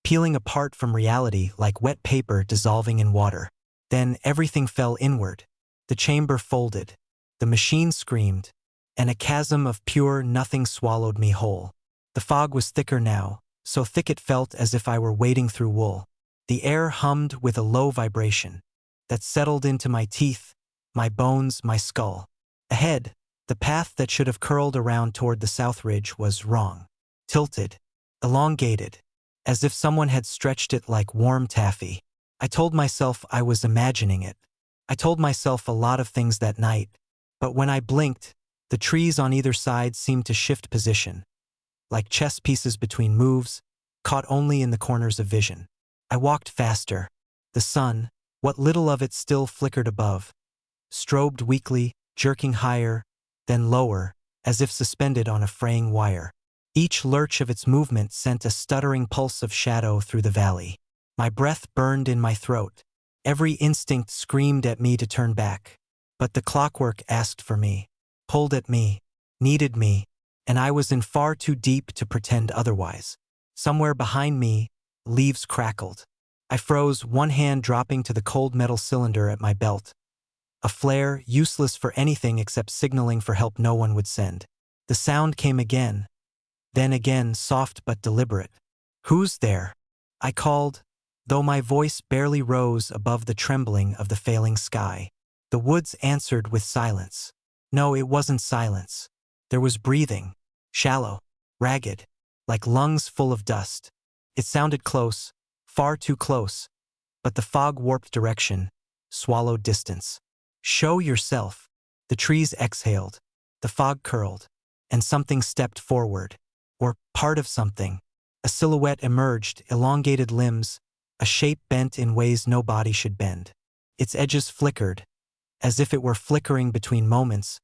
Speaker 1: peeling apart from reality like wet paper dissolving in water. Then everything fell inward. The chamber folded. The machine screamed, and a chasm of pure nothing swallowed me whole. The fog was thicker now, so thick it felt as if I were wading through wool. The air hummed with a low vibration that settled into my teeth, my bones, my skull. Ahead, the path that should have curled around toward the south ridge was wrong. Tilted, elongated, as if someone had stretched it like warm taffy. I told myself I was imagining it. I told myself a lot of things that night, but when I blinked, the trees on either side seemed to shift position, like chess pieces between moves, caught only in the corners of vision. I walked faster. The sun, what little of it still flickered above, strobed weakly, jerking higher, then lower, as if suspended on a fraying wire. Each lurch of its movement sent a stuttering pulse of shadow through the valley. My breath burned in my throat. Every instinct screamed at me to turn back. But the clockwork asked for me, pulled at me, needed me, and I was in far too deep to pretend otherwise. Somewhere behind me, leaves crackled. I froze, one hand dropping to the cold metal cylinder at my belt. A flare, useless for anything except signaling for help no one would send. The sound came again. Then again, soft but deliberate. "Who's there?" I called, though my voice barely rose above the trembling of the failing sky. The woods answered with silence. No, it wasn't silence. There was breathing, shallow, ragged, like lungs full of dust. It sounded close, far too close, but the fog warped direction, swallowed distance. "Show yourself." The trees exhaled, the fog curled, and something stepped forward. Or part of something. A silhouette emerged, elongated limbs, a shape bent in ways no body should bend. Its edges flickered, as if it were flickering between moments,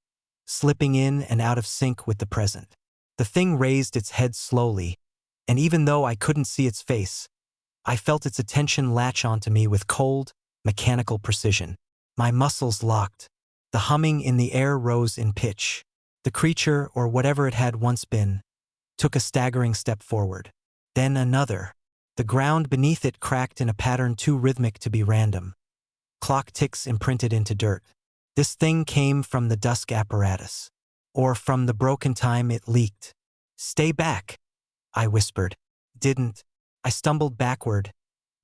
Speaker 1: slipping in and out of sync with the present. The thing raised its head slowly, and even though I couldn't see its face, I felt its attention latch onto me with cold, mechanical precision. My muscles locked. The humming in the air rose in pitch. The creature, or whatever it had once been, took a staggering step forward. Then another. The ground beneath it cracked in a pattern too rhythmic to be random. Clock ticks imprinted into dirt. This thing came from the dusk apparatus. Or from the broken time it leaked. "Stay back," I whispered. Didn't. I stumbled backward,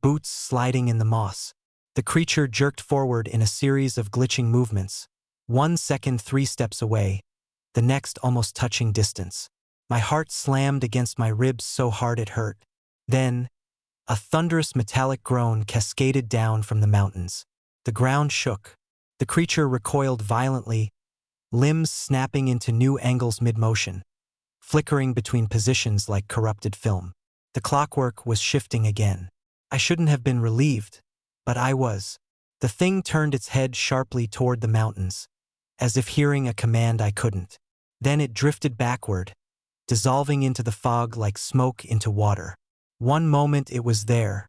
Speaker 1: boots sliding in the moss. The creature jerked forward in a series of glitching movements. 1 second 3 steps away, the next almost touching distance. My heart slammed against my ribs so hard it hurt. Then, a thunderous metallic groan cascaded down from the mountains. The ground shook. The creature recoiled violently, limbs snapping into new angles mid-motion, flickering between positions like corrupted film. The clockwork was shifting again. I shouldn't have been relieved, but I was. The thing turned its head sharply toward the mountains, as if hearing a command I couldn't. Then it drifted backward, dissolving into the fog like smoke into water. One moment it was there,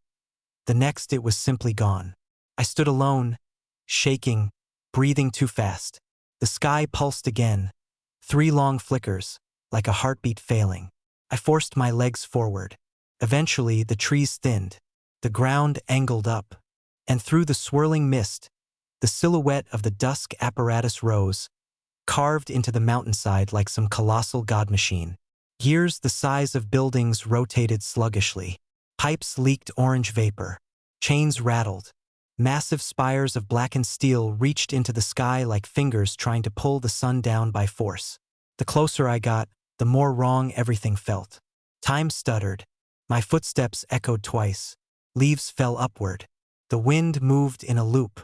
Speaker 1: the next it was simply gone. I stood alone, shaking, breathing too fast. The sky pulsed again, 3 long flickers, like a heartbeat failing. I forced my legs forward. Eventually, the trees thinned, the ground angled up, and through the swirling mist, the silhouette of the dusk apparatus rose, carved into the mountainside like some colossal god machine. Gears the size of buildings rotated sluggishly. Pipes leaked orange vapor. Chains rattled. Massive spires of blackened steel reached into the sky like fingers trying to pull the sun down by force. The closer I got, the more wrong everything felt. Time stuttered. My footsteps echoed twice. Leaves fell upward. The wind moved in a loop.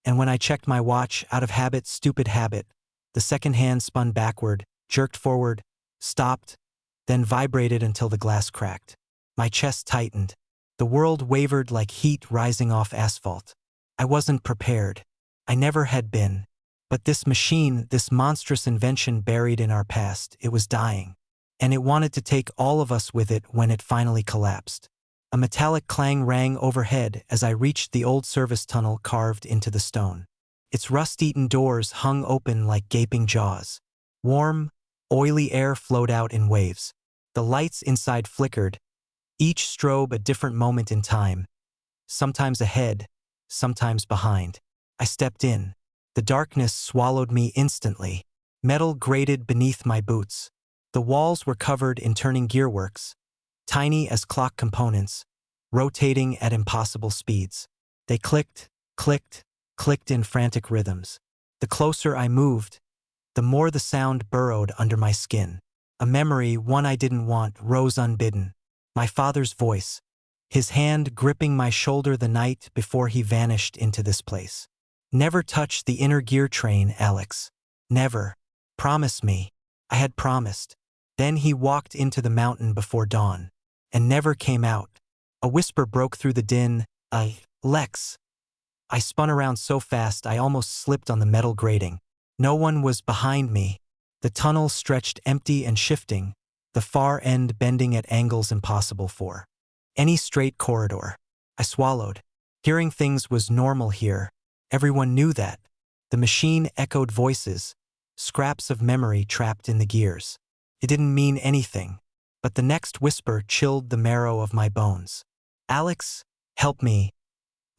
Speaker 1: And when I checked my watch, out of habit, stupid habit, the second hand spun backward, jerked forward, stopped, then vibrated until the glass cracked. My chest tightened. The world wavered like heat rising off asphalt. I wasn't prepared. I never had been. But this machine, this monstrous invention buried in our past, it was dying. And it wanted to take all of us with it when it finally collapsed. A metallic clang rang overhead as I reached the old service tunnel carved into the stone. Its rust-eaten doors hung open like gaping jaws. Warm, oily air flowed out in waves. The lights inside flickered, each strobe a different moment in time, sometimes ahead, sometimes behind. I stepped in. The darkness swallowed me instantly. Metal grated beneath my boots. The walls were covered in turning gearworks, tiny as clock components, rotating at impossible speeds. They clicked, clicked, clicked in frantic rhythms. The closer I moved, the more the sound burrowed under my skin. A memory, one I didn't want, rose unbidden. My father's voice, his hand gripping my shoulder the night before he vanished into this place. Never touch the inner gear train, Alex. Never. Promise me. I had promised. Then he walked into the mountain before dawn, and never came out. A whisper broke through the din, Lex. I spun around so fast I almost slipped on the metal grating. No one was behind me. The tunnel stretched empty and shifting, the far end bending at angles impossible for any straight corridor. I swallowed. Hearing things was normal here. Everyone knew that. The machine echoed voices, scraps of memory trapped in the gears. It didn't mean anything, but the next whisper chilled the marrow of my bones. Alex, help me.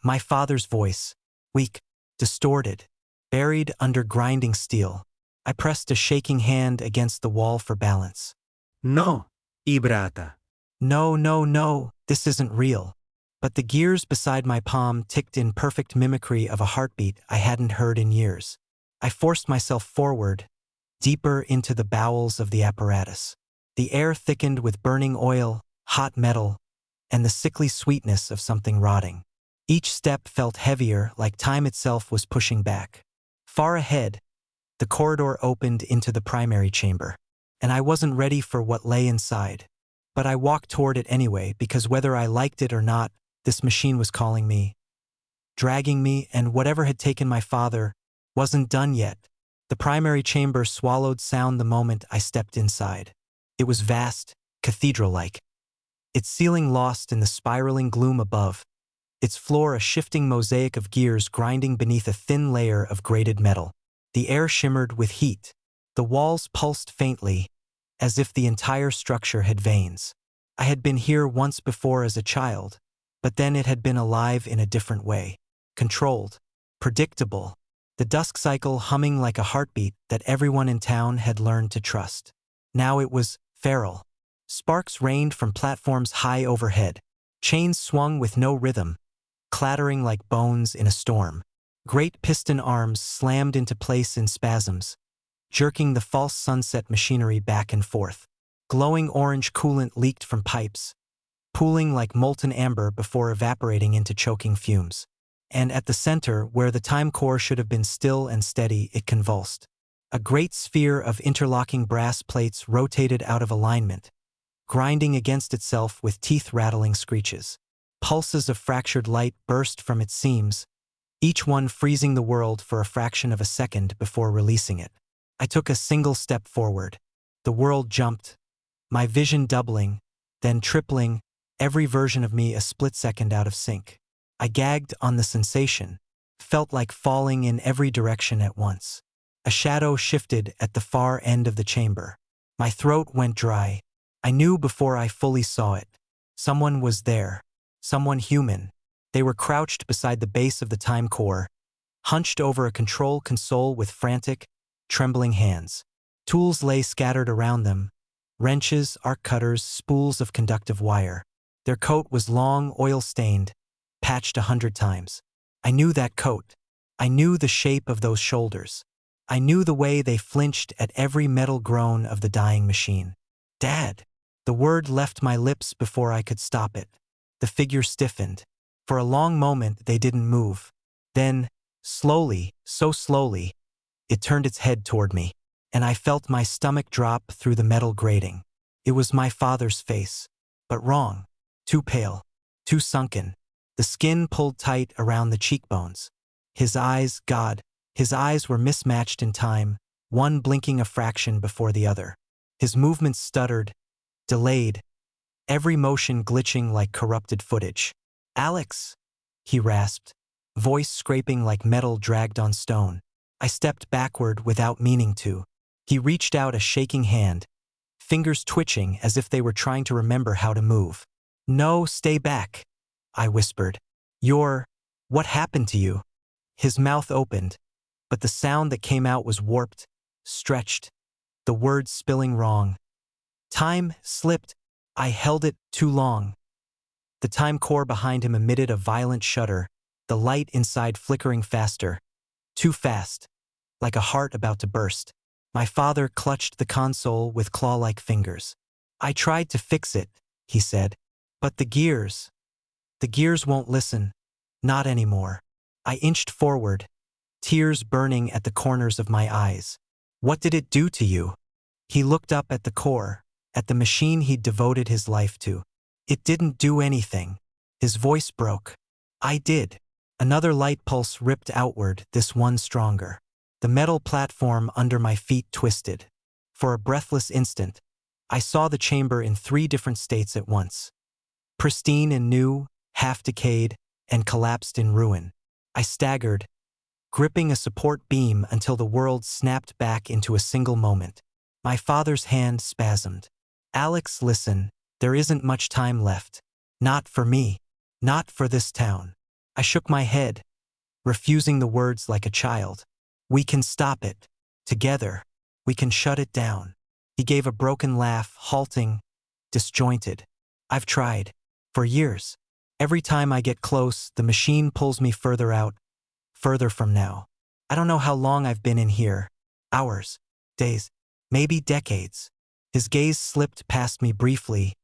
Speaker 1: My father's voice, weak, distorted, buried under grinding steel. I pressed a shaking hand against the wall for balance.
Speaker 2: No, Ibrata.
Speaker 1: No, no, no, this isn't real. But the gears beside my palm ticked in perfect mimicry of a heartbeat I hadn't heard in years. I forced myself forward, deeper into the bowels of the apparatus. The air thickened with burning oil, hot metal, and the sickly sweetness of something rotting. Each step felt heavier, like time itself was pushing back. Far ahead, the corridor opened into the primary chamber, and I wasn't ready for what lay inside. But I walked toward it anyway, because whether I liked it or not, this machine was calling me, dragging me, and whatever had taken my father wasn't done yet. The primary chamber swallowed sound the moment I stepped inside. It was vast, cathedral-like, its ceiling lost in the spiraling gloom above, its floor a shifting mosaic of gears grinding beneath a thin layer of grated metal. The air shimmered with heat. The walls pulsed faintly, as if the entire structure had veins. I had been here once before as a child, but then it had been alive in a different way. Controlled, predictable, the dusk cycle humming like a heartbeat that everyone in town had learned to trust. Now it was feral. Sparks rained from platforms high overhead. Chains swung with no rhythm, clattering like bones in a storm. Great piston arms slammed into place in spasms, jerking the false sunset machinery back and forth. Glowing orange coolant leaked from pipes, pooling like molten amber before evaporating into choking fumes. And at the center, where the time core should have been still and steady, it convulsed. A great sphere of interlocking brass plates rotated out of alignment, grinding against itself with teeth-rattling screeches. Pulses of fractured light burst from its seams, each one freezing the world for a fraction of a second before releasing it. I took a single step forward. The world jumped, my vision doubling, then tripling, every version of me a split second out of sync. I gagged on the sensation, felt like falling in every direction at once. A shadow shifted at the far end of the chamber. My throat went dry. I knew before I fully saw it. Someone was there. Someone human. They were crouched beside the base of the time core, hunched over a control console with frantic, trembling hands. Tools lay scattered around them, wrenches, arc cutters, spools of conductive wire. Their coat was long, oil-stained, patched 100 times. I knew that coat. I knew the shape of those shoulders. I knew the way they flinched at every metal groan of the dying machine. Dad! The word left my lips before I could stop it. The figure stiffened. For a long moment they didn't move. Then, slowly, so slowly, it turned its head toward me, and I felt my stomach drop through the metal grating. It was my father's face, but wrong. Too pale, too sunken. The skin pulled tight around the cheekbones. His eyes, God, His eyes were mismatched in time, one blinking a fraction before the other. His movements stuttered, delayed, every motion glitching like corrupted footage. "Alex," he rasped, voice scraping like metal dragged on stone. I stepped backward without meaning to. He reached out a shaking hand, fingers twitching as if they were trying to remember how to move. "No, stay back," I whispered. What happened to you?" His mouth opened, but the sound that came out was warped, stretched, the words spilling wrong. "Time slipped. I held it too long." The time core behind him emitted a violent shudder, the light inside flickering faster. Too fast, like a heart about to burst. My father clutched the console with claw-like fingers. "I tried to fix it," he said. "But the gears won't listen. Not anymore." I inched forward, tears burning at the corners of my eyes. "What did it do to you?" He looked up at the core, at the machine he'd devoted his life to. "It didn't do anything." His voice broke. "I did." Another light pulse ripped outward, this one stronger. The metal platform under my feet twisted. For a breathless instant, I saw the chamber in 3 different states at once. Pristine and new, half-decayed, and collapsed in ruin. I staggered, gripping a support beam until the world snapped back into a single moment. My father's hand spasmed. "Alex, listen, there isn't much time left. Not for me. Not for this town." I shook my head, refusing the words like a child. "We can stop it. Together. We can shut it down." He gave a broken laugh, halting, disjointed. "I've tried. For years. Every time I get close, the machine pulls me further out, further from now. I don't know how long I've been in here. Hours, days, maybe decades." His gaze slipped past me briefly,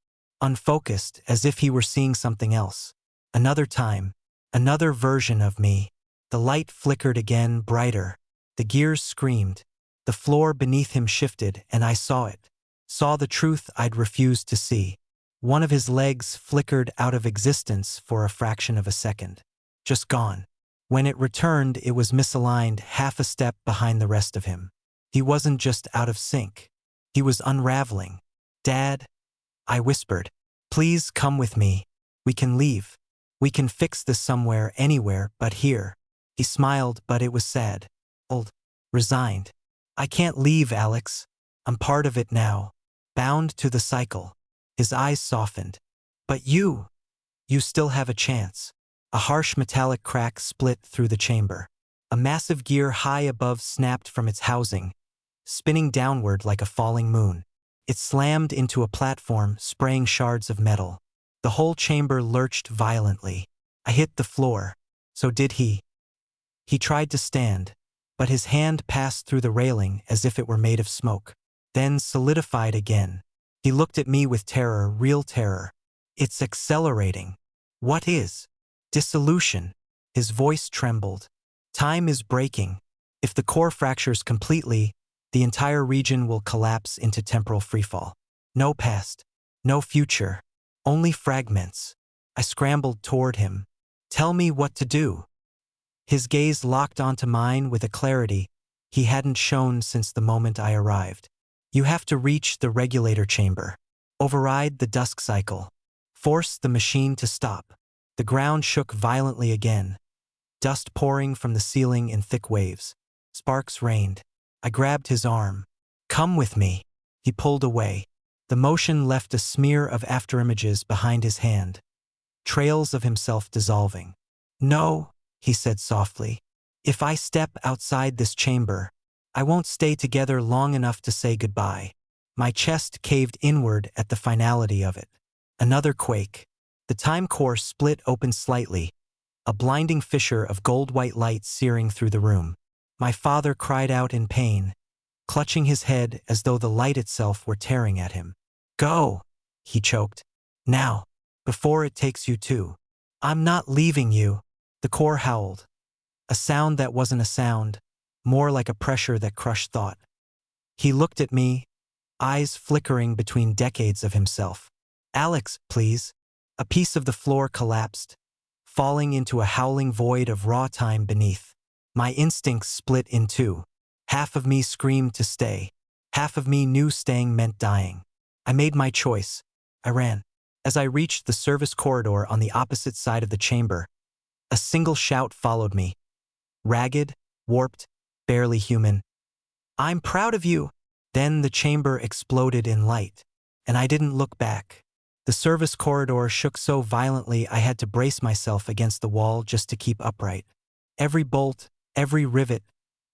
Speaker 1: unfocused, as if he were seeing something else. Another time, another version of me. The light flickered again, brighter. The gears screamed. The floor beneath him shifted, and I saw it. Saw the truth I'd refused to see. One of his legs flickered out of existence for a fraction of a second. Just gone. When it returned, it was misaligned, half a step behind the rest of him. He wasn't just out of sync. He was unraveling. "Dad," I whispered, "please come with me. We can leave. We can fix this somewhere, anywhere, but here." He smiled, but it was sad. Old. Resigned. "I can't leave, Alex. I'm part of it now. Bound to the cycle." His eyes softened. "But you still have a chance." A harsh metallic crack split through the chamber. A massive gear high above snapped from its housing, spinning downward like a falling moon. It slammed into a platform, spraying shards of metal. The whole chamber lurched violently. I hit the floor. So did he. He tried to stand, but his hand passed through the railing as if it were made of smoke. Then solidified again. He looked at me with terror, real terror. "It's accelerating." "What is?" "Dissolution." His voice trembled. "Time is breaking. If the core fractures completely, the entire region will collapse into temporal freefall. No past. No future. Only fragments." I scrambled toward him. "Tell me what to do." His gaze locked onto mine with a clarity he hadn't shown since the moment I arrived. "You have to reach the regulator chamber. Override the dusk cycle. Force the machine to stop." The ground shook violently again, dust pouring from the ceiling in thick waves. Sparks rained. I grabbed his arm. "Come with me." He pulled away. The motion left a smear of afterimages behind his hand, trails of himself dissolving. "No," he said softly. "If I step outside this chamber, I won't stay together long enough to say goodbye." My chest caved inward at the finality of it. Another quake. The time core split open slightly, a blinding fissure of gold-white light searing through the room. My father cried out in pain, clutching his head as though the light itself were tearing at him. "Go," he choked. "Now, before it takes you too." "I'm not leaving you," the core howled. A sound that wasn't a sound, more like a pressure that crushed thought. He looked at me, eyes flickering between decades of himself. "Alex, please." A piece of the floor collapsed, falling into a howling void of raw time beneath. My instincts split in two. Half of me screamed to stay. Half of me knew staying meant dying. I made my choice. I ran. As I reached the service corridor on the opposite side of the chamber, a single shout followed me. Ragged, warped, barely human. "I'm proud of you!" Then the chamber exploded in light, and I didn't look back. The service corridor shook so violently I had to brace myself against the wall just to keep upright. Every bolt, every rivet,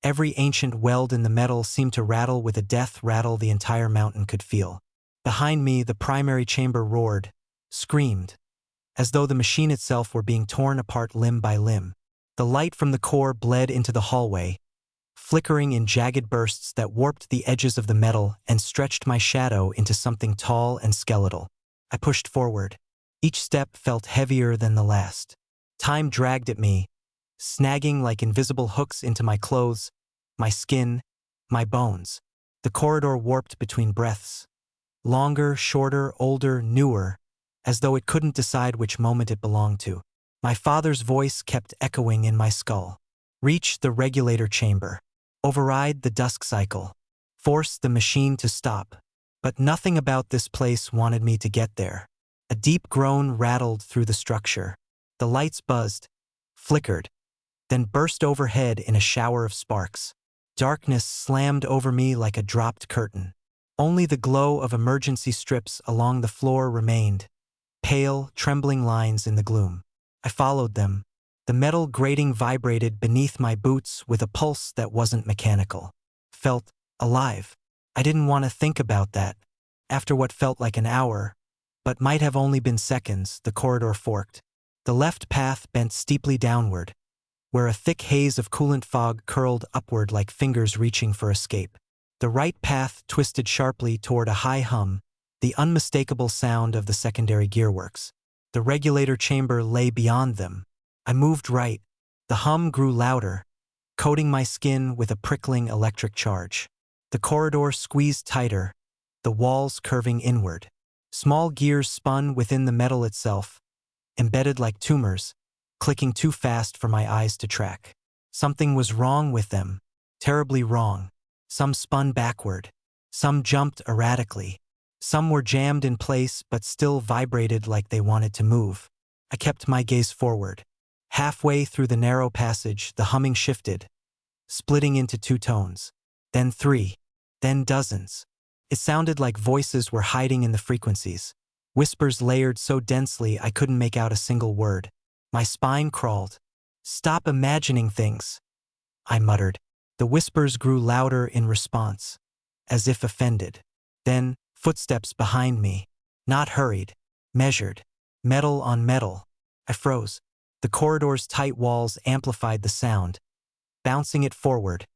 Speaker 1: every ancient weld in the metal seemed to rattle with a death rattle the entire mountain could feel. Behind me, the primary chamber roared, screamed, as though the machine itself were being torn apart limb by limb. The light from the core bled into the hallway, flickering in jagged bursts that warped the edges of the metal and stretched my shadow into something tall and skeletal. I pushed forward. Each step felt heavier than the last. Time dragged at me, snagging like invisible hooks into my clothes, my skin, my bones. The corridor warped between breaths. Longer, shorter, older, newer, as though it couldn't decide which moment it belonged to. My father's voice kept echoing in my skull. Reach the regulator chamber. Override the dusk cycle. Force the machine to stop. But nothing about this place wanted me to get there. A deep groan rattled through the structure. The lights buzzed, flickered, then burst overhead in a shower of sparks. Darkness slammed over me like a dropped curtain. Only the glow of emergency strips along the floor remained, pale, trembling lines in the gloom. I followed them. The metal grating vibrated beneath my boots with a pulse that wasn't mechanical. Felt alive. I didn't want to think about that. After what felt like an hour, but might have only been seconds, the corridor forked. The left path bent steeply downward, where a thick haze of coolant fog curled upward like fingers reaching for escape. The right path twisted sharply toward a high hum, the unmistakable sound of the secondary gearworks. The regulator chamber lay beyond them. I moved right. The hum grew louder, coating my skin with a prickling electric charge. The corridor squeezed tighter, the walls curving inward. Small gears spun within the metal itself, embedded like tumors, clicking too fast for my eyes to track. Something was wrong with them, terribly wrong. Some spun backward. Some jumped erratically. Some were jammed in place but still vibrated like they wanted to move. I kept my gaze forward. Halfway through the narrow passage, the humming shifted, splitting into two tones. Then three. Then dozens. It sounded like voices were hiding in the frequencies. Whispers layered so densely I couldn't make out a single word. My spine crawled. "Stop imagining things," I muttered. The whispers grew louder in response, as if offended. Then, footsteps behind me. Not hurried, measured. Metal on metal. I froze. The corridor's tight walls amplified the sound, bouncing it forward,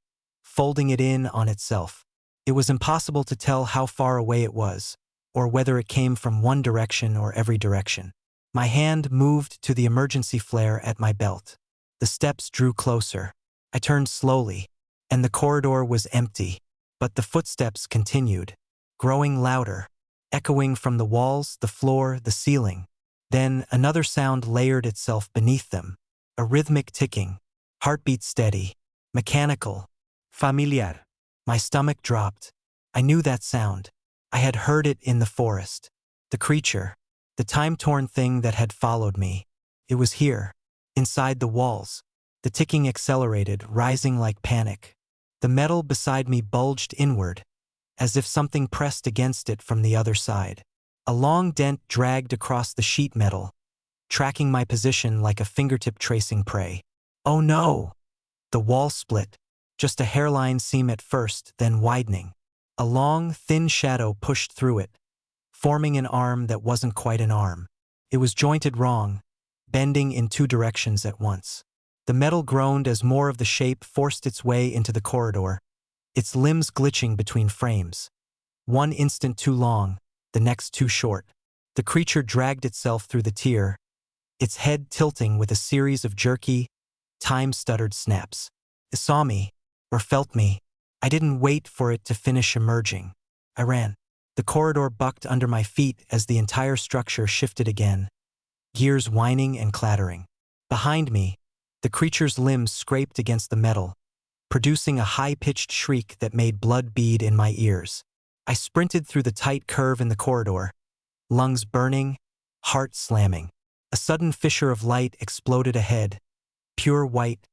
Speaker 1: folding it in on itself. It was impossible to tell how far away it was, or whether it came from one direction or every direction. My hand moved to the emergency flare at my belt. The steps drew closer. I turned slowly, and the corridor was empty, but the footsteps continued, growing louder, echoing from the walls, the floor, the ceiling. Then another sound layered itself beneath them, a rhythmic ticking, heartbeat steady, mechanical, familiar. My stomach dropped. I knew that sound. I had heard it in the forest. The creature, the time-torn thing that had followed me. It was here, inside the walls. The ticking accelerated, rising like panic. The metal beside me bulged inward, as if something pressed against it from the other side. A long dent dragged across the sheet metal, tracking my position like a fingertip tracing prey. Oh no! The wall split, just a hairline seam at first, then widening. A long, thin shadow pushed through it, forming an arm that wasn't quite an arm. It was jointed wrong, bending in two directions at once. The metal groaned as more of the shape forced its way into the corridor, its limbs glitching between frames. One instant too long, the next too short. The creature dragged itself through the tier, its head tilting with a series of jerky, time-stuttered snaps. It saw me, or felt me. I didn't wait for it to finish emerging. I ran. The corridor bucked under my feet as the entire structure shifted again, gears whining and clattering. Behind me, The creature's limbs scraped against the metal, producing a high-pitched shriek that made blood bead in my ears. I sprinted through the tight curve in the corridor, lungs burning, heart slamming. A sudden fissure of light exploded ahead, pure white,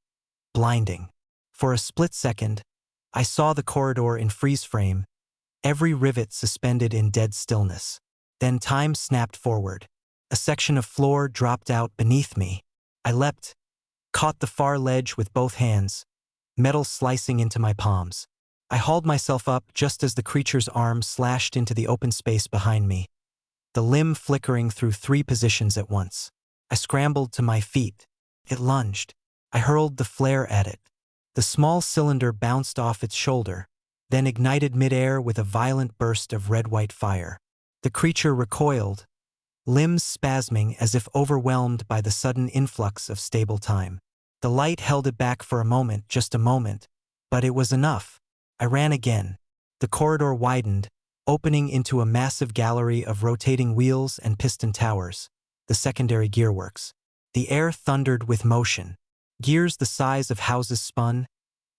Speaker 1: blinding. For a split second, I saw the corridor in freeze frame, every rivet suspended in dead stillness. Then time snapped forward. A section of floor dropped out beneath me. I leapt, caught the far ledge with both hands, metal slicing into my palms. I hauled myself up just as the creature's arm slashed into the open space behind me, the limb flickering through 3 positions at once. I scrambled to my feet. It lunged. I hurled the flare at it. The small cylinder bounced off its shoulder, then ignited midair with a violent burst of red-white fire. The creature recoiled, limbs spasming as if overwhelmed by the sudden influx of stable time. The light held it back for a moment, just a moment, but it was enough. I ran again. The corridor widened, opening into a massive gallery of rotating wheels and piston towers, the secondary gearworks. The air thundered with motion. Gears the size of houses spun,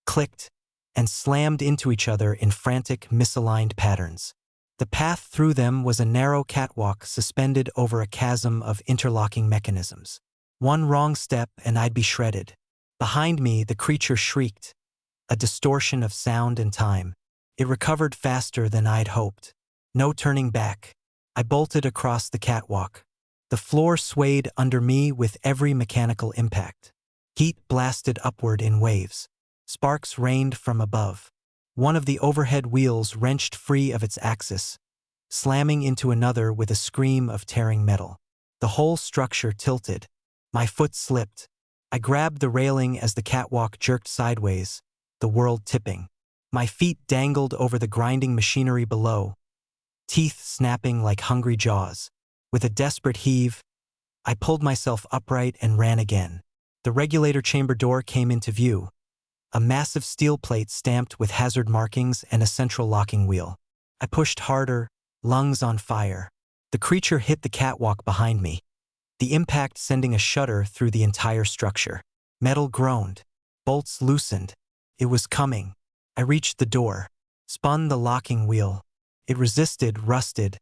Speaker 1: clicked, and slammed into each other in frantic, misaligned patterns. The path through them was a narrow catwalk suspended over a chasm of interlocking mechanisms. One wrong step and I'd be shredded. Behind me, the creature shrieked, a distortion of sound and time. It recovered faster than I'd hoped. No turning back. I bolted across the catwalk. The floor swayed under me with every mechanical impact. Heat blasted upward in waves. Sparks rained from above. One of the overhead wheels wrenched free of its axis, slamming into another with a scream of tearing metal. The whole structure tilted. My foot slipped. I grabbed the railing as the catwalk jerked sideways, the world tipping. My feet dangled over the grinding machinery below, teeth snapping like hungry jaws. With a desperate heave, I pulled myself upright and ran again. The regulator chamber door came into view, a massive steel plate stamped with hazard markings and a central locking wheel. I pushed harder, lungs on fire. The creature hit the catwalk behind me, the impact sending a shudder through the entire structure. Metal groaned. Bolts loosened. It was coming. I reached the door, spun the locking wheel. It resisted, rusted,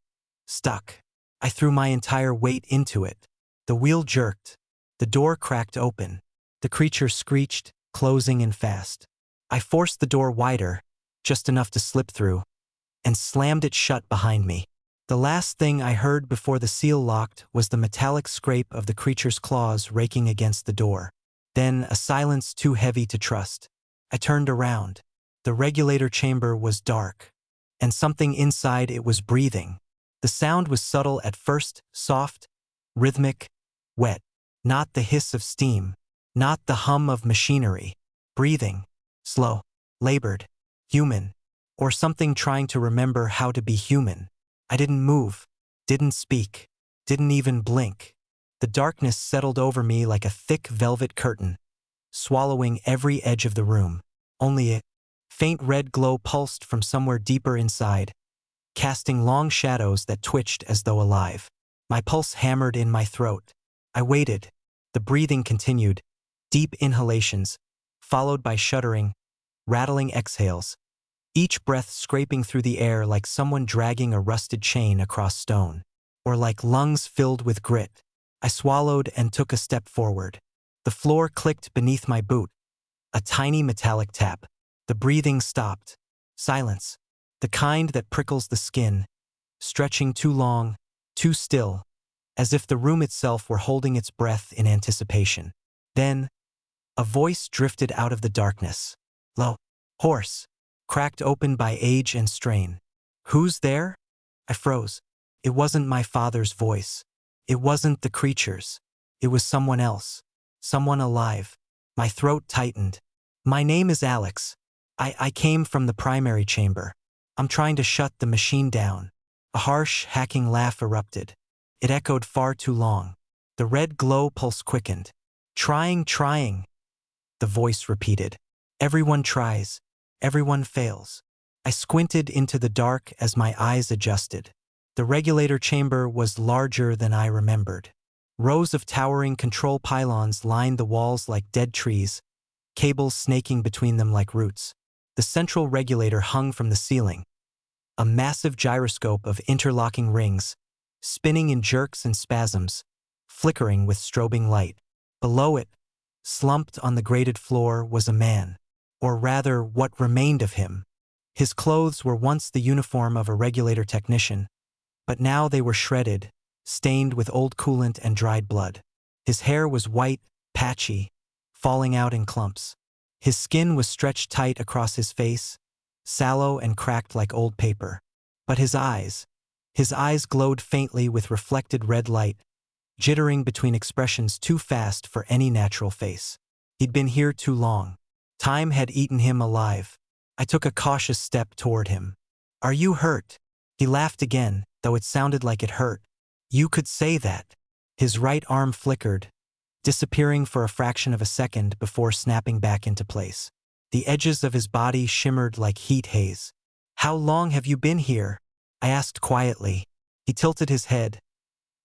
Speaker 1: stuck. I threw my entire weight into it. The wheel jerked. The door cracked open. The creature screeched, closing in fast. I forced the door wider, just enough to slip through, and slammed it shut behind me. The last thing I heard before the seal locked was the metallic scrape of the creature's claws raking against the door. Then a silence too heavy to trust. I turned around. The regulator chamber was dark, and something inside it was breathing. The sound was subtle at first, soft, rhythmic, wet. Not the hiss of steam, not the hum of machinery. Breathing, slow, labored, human, or something trying to remember how to be human. I didn't move, didn't speak, didn't even blink. The darkness settled over me like a thick velvet curtain, swallowing every edge of the room. Only a faint red glow pulsed from somewhere deeper inside, casting long shadows that twitched as though alive. My pulse hammered in my throat. I waited. The breathing continued, deep inhalations, followed by shuddering, rattling exhales, each breath scraping through the air like someone dragging a rusted chain across stone, or like lungs filled with grit. I swallowed and took a step forward. The floor clicked beneath my boot, a tiny metallic tap. The breathing stopped. Silence, the kind that prickles the skin, stretching too long, too still, as if the room itself were holding its breath in anticipation. Then, a voice drifted out of the darkness. Low, hoarse, cracked open by age and strain. "Who's there?" I froze. It wasn't my father's voice. It wasn't the creature's. It was someone else. Someone alive. My throat tightened. "My name is Alex. I came from the primary chamber. I'm trying to shut the machine down." A harsh, hacking laugh erupted. It echoed far too long. The red glow pulse quickened. Trying, the voice repeated. "Everyone tries. Everyone fails." I squinted into the dark as my eyes adjusted. The regulator chamber was larger than I remembered. Rows of towering control pylons lined the walls like dead trees, cables snaking between them like roots. The central regulator hung from the ceiling, a massive gyroscope of interlocking rings, spinning in jerks and spasms, flickering with strobing light. Below it, slumped on the grated floor, was a man, or rather what remained of him. His clothes were once the uniform of a regulator technician, but now they were shredded, stained with old coolant and dried blood. His hair was white, patchy, falling out in clumps. His skin was stretched tight across his face, sallow and cracked like old paper. But his eyes glowed faintly with reflected red light, jittering between expressions too fast for any natural face. He'd been here too long. Time had eaten him alive. I took a cautious step toward him. "Are you hurt?" He laughed again, though it sounded like it hurt. "You could say that." His right arm flickered, disappearing for a fraction of a second before snapping back into place. The edges of his body shimmered like heat haze. "How long have you been here?" I asked quietly. He tilted his head,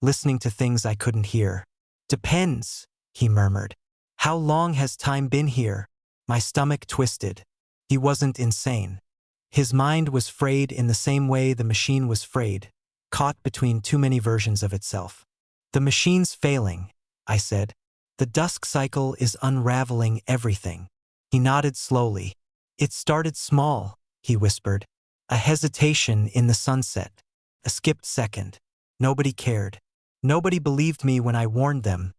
Speaker 1: listening to things I couldn't hear. "Depends," he murmured. "How long has time been here?" My stomach twisted. He wasn't insane. His mind was frayed in the same way the machine was frayed, caught between too many versions of itself. "The machine's failing," I said. "The dusk cycle is unraveling everything." He nodded slowly. "It started small," he whispered. "A hesitation in the sunset. A skipped second. Nobody cared. Nobody believed me when I warned them."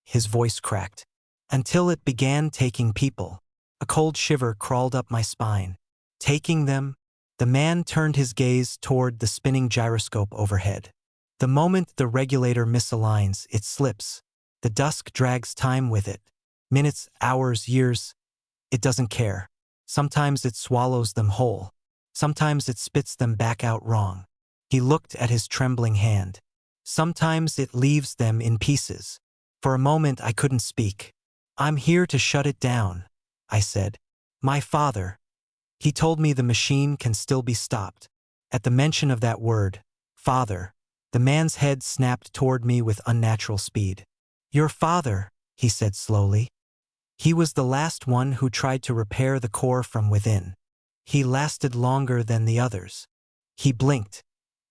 Speaker 1: His voice cracked. "Until it began taking people." A cold shiver crawled up my spine. "Taking them?" The man turned his gaze toward the spinning gyroscope overhead. "The moment the regulator misaligns, it slips. The dusk drags time with it. Minutes, hours, years. It doesn't care. Sometimes it swallows them whole. Sometimes it spits them back out wrong." He looked at his trembling hand. "Sometimes it leaves them in pieces." For a moment I couldn't speak. "I'm here to shut it down," I said. "My father. He told me the machine can still be stopped." At the mention of that word, father, the man's head snapped toward me with unnatural speed. "Your father," he said slowly. "He was the last one who tried to repair the core from within. He lasted longer than the others." He blinked,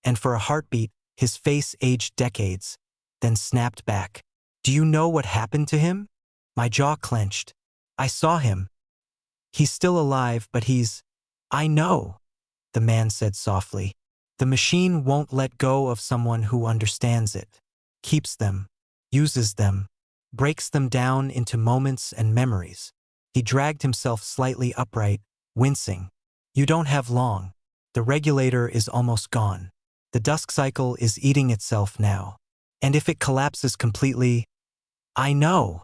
Speaker 1: and for a heartbeat, his face aged decades, then snapped back. "Do you know what happened to him?" My jaw clenched. "I saw him. He's still alive, but he's—" "I know," the man said softly. "The machine won't let go of someone who understands it. Keeps them, uses them, breaks them down into moments and memories." He dragged himself slightly upright, wincing. "You don't have long. The regulator is almost gone. The dusk cycle is eating itself now. And if it collapses completely—" "I know,"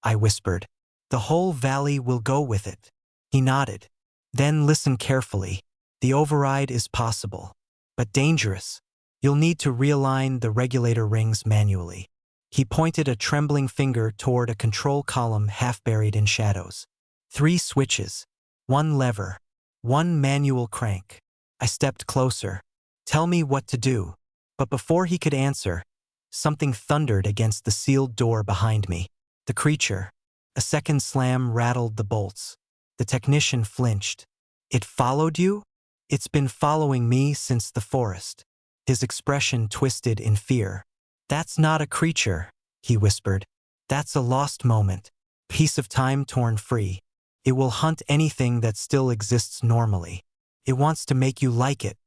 Speaker 1: I whispered. "The whole valley will go with it." He nodded. "Then listen carefully. The override is possible, but dangerous. You'll need to realign the regulator rings manually." He pointed a trembling finger toward a control column half buried in shadows. 3 switches. 1 lever. 1 manual crank. I stepped closer. "Tell me what to do." But before he could answer, something thundered against the sealed door behind me. The creature. A second slam rattled the bolts. The technician flinched. "It followed you?" "It's been following me since the forest." His expression twisted in fear. "That's not a creature," he whispered. "That's a lost moment. Piece of time torn free. It will hunt anything that still exists normally. It wants to make you like it."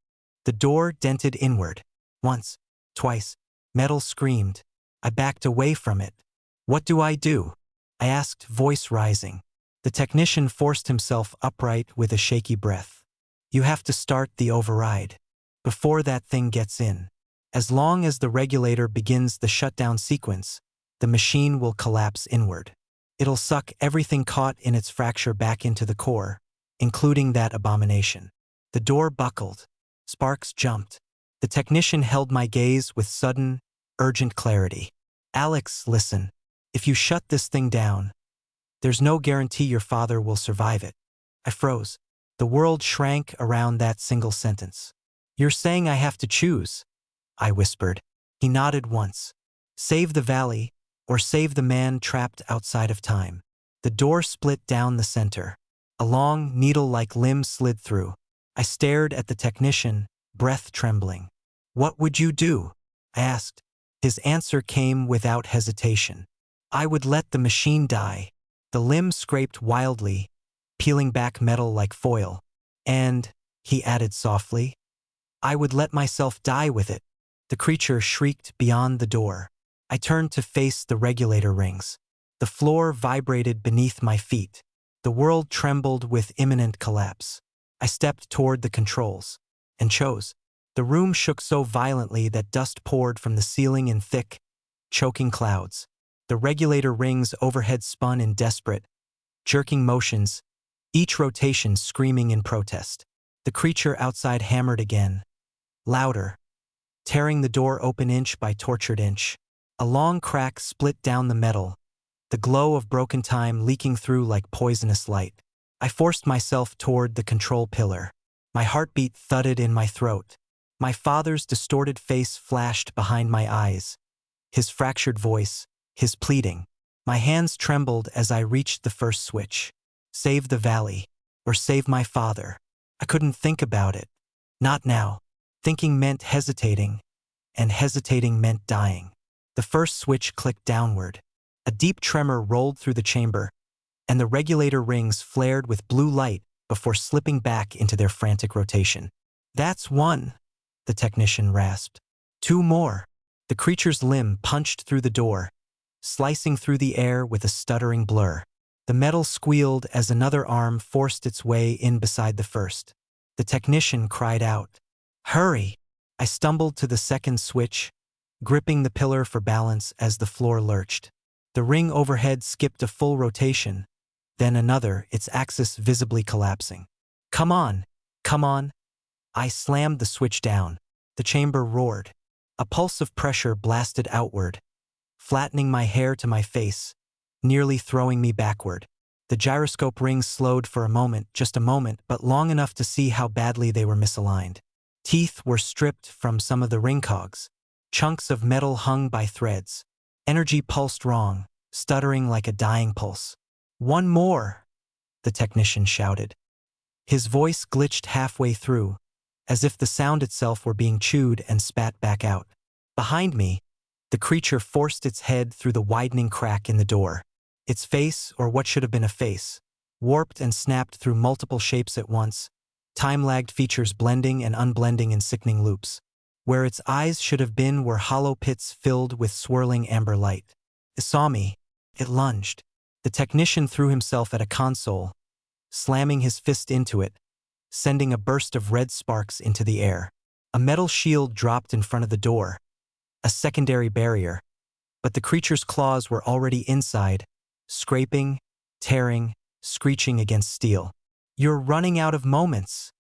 Speaker 1: The door dented inward. Once, twice. Metal screamed. I backed away from it. "What do I do?" I asked, voice rising. The technician forced himself upright with a shaky breath. "You have to start the override. Before that thing gets in. As long as the regulator begins the shutdown sequence, the machine will collapse inward. It'll suck everything caught in its fracture back into the core, including that abomination." The door buckled. Sparks jumped. The technician held my gaze with sudden, urgent clarity. "Alex, listen. If you shut this thing down, there's no guarantee your father will survive it." I froze. The world shrank around that single sentence. "You're saying I have to choose?" I whispered. He nodded once. Save the valley, or save the man trapped outside of time. The door split down the center. A long, needle-like limb slid through. I stared at the technician, breath trembling. "What would you do?" I asked. His answer came without hesitation. "I would let the machine die." The limb scraped wildly, peeling back metal like foil. "And," he added softly, "I would let myself die with it." The creature shrieked beyond the door. I turned to face the regulator rings. The floor vibrated beneath my feet. The world trembled with imminent collapse. I stepped toward the controls and chose. The room shook so violently that dust poured from the ceiling in thick, choking clouds. The regulator rings overhead spun in desperate, jerking motions, each rotation screaming in protest. The creature outside hammered again, louder, tearing the door open inch by tortured inch. A long crack split down the metal, the glow of broken time leaking through like poisonous light. I forced myself toward the control pillar. My heartbeat thudded in my throat. My father's distorted face flashed behind my eyes. His fractured voice, his pleading. My hands trembled as I reached the first switch. Save the valley, or save my father. I couldn't think about it. Not now. Thinking meant hesitating, and hesitating meant dying. The first switch clicked downward. A deep tremor rolled through the chamber, and the regulator rings flared with blue light before slipping back into their frantic rotation. "That's one," the technician rasped. "Two more." The creature's limb punched through the door, slicing through the air with a stuttering blur. The metal squealed as another arm forced its way in beside the first. The technician cried out, "Hurry!" I stumbled to the second switch, gripping the pillar for balance as the floor lurched. The ring overhead skipped a full rotation, then another, its axis visibly collapsing. "Come on! Come on!" I slammed the switch down. The chamber roared. A pulse of pressure blasted outward, flattening my hair to my face, nearly throwing me backward. The gyroscope rings slowed for a moment, just a moment, but long enough to see how badly they were misaligned. Teeth were stripped from some of the ring cogs. Chunks of metal hung by threads. Energy pulsed wrong, stuttering like a dying pulse. "One more!" the technician shouted. His voice glitched halfway through, as if the sound itself were being chewed and spat back out. Behind me, the creature forced its head through the widening crack in the door. Its face, or what should have been a face, warped and snapped through multiple shapes at once, time-lagged features blending and unblending in sickening loops. Where its eyes should have been were hollow pits filled with swirling amber light. It saw me. It lunged. The technician threw himself at a console, slamming his fist into it, sending a burst of red sparks into the air. A metal shield dropped in front of the door, a secondary barrier, but the creature's claws were already inside, scraping, tearing, screeching against steel. "You're running out of moments,"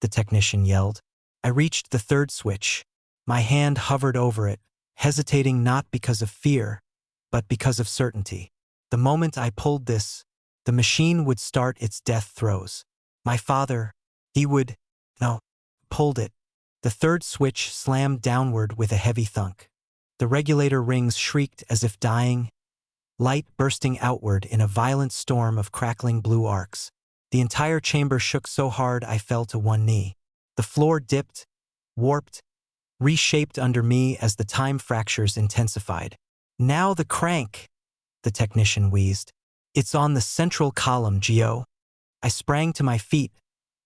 Speaker 1: the technician yelled. I reached the third switch. My hand hovered over it, hesitating not because of fear, but because of certainty. The moment I pulled this, the machine would start its death throes. My father, he would, no, pulled it. The third switch slammed downward with a heavy thunk. The regulator rings shrieked as if dying, light bursting outward in a violent storm of crackling blue arcs. The entire chamber shook so hard I fell to one knee. The floor dipped, warped, reshaped under me as the time fractures intensified. "Now the crank," the technician wheezed. "It's on the central column, Geo." I sprang to my feet,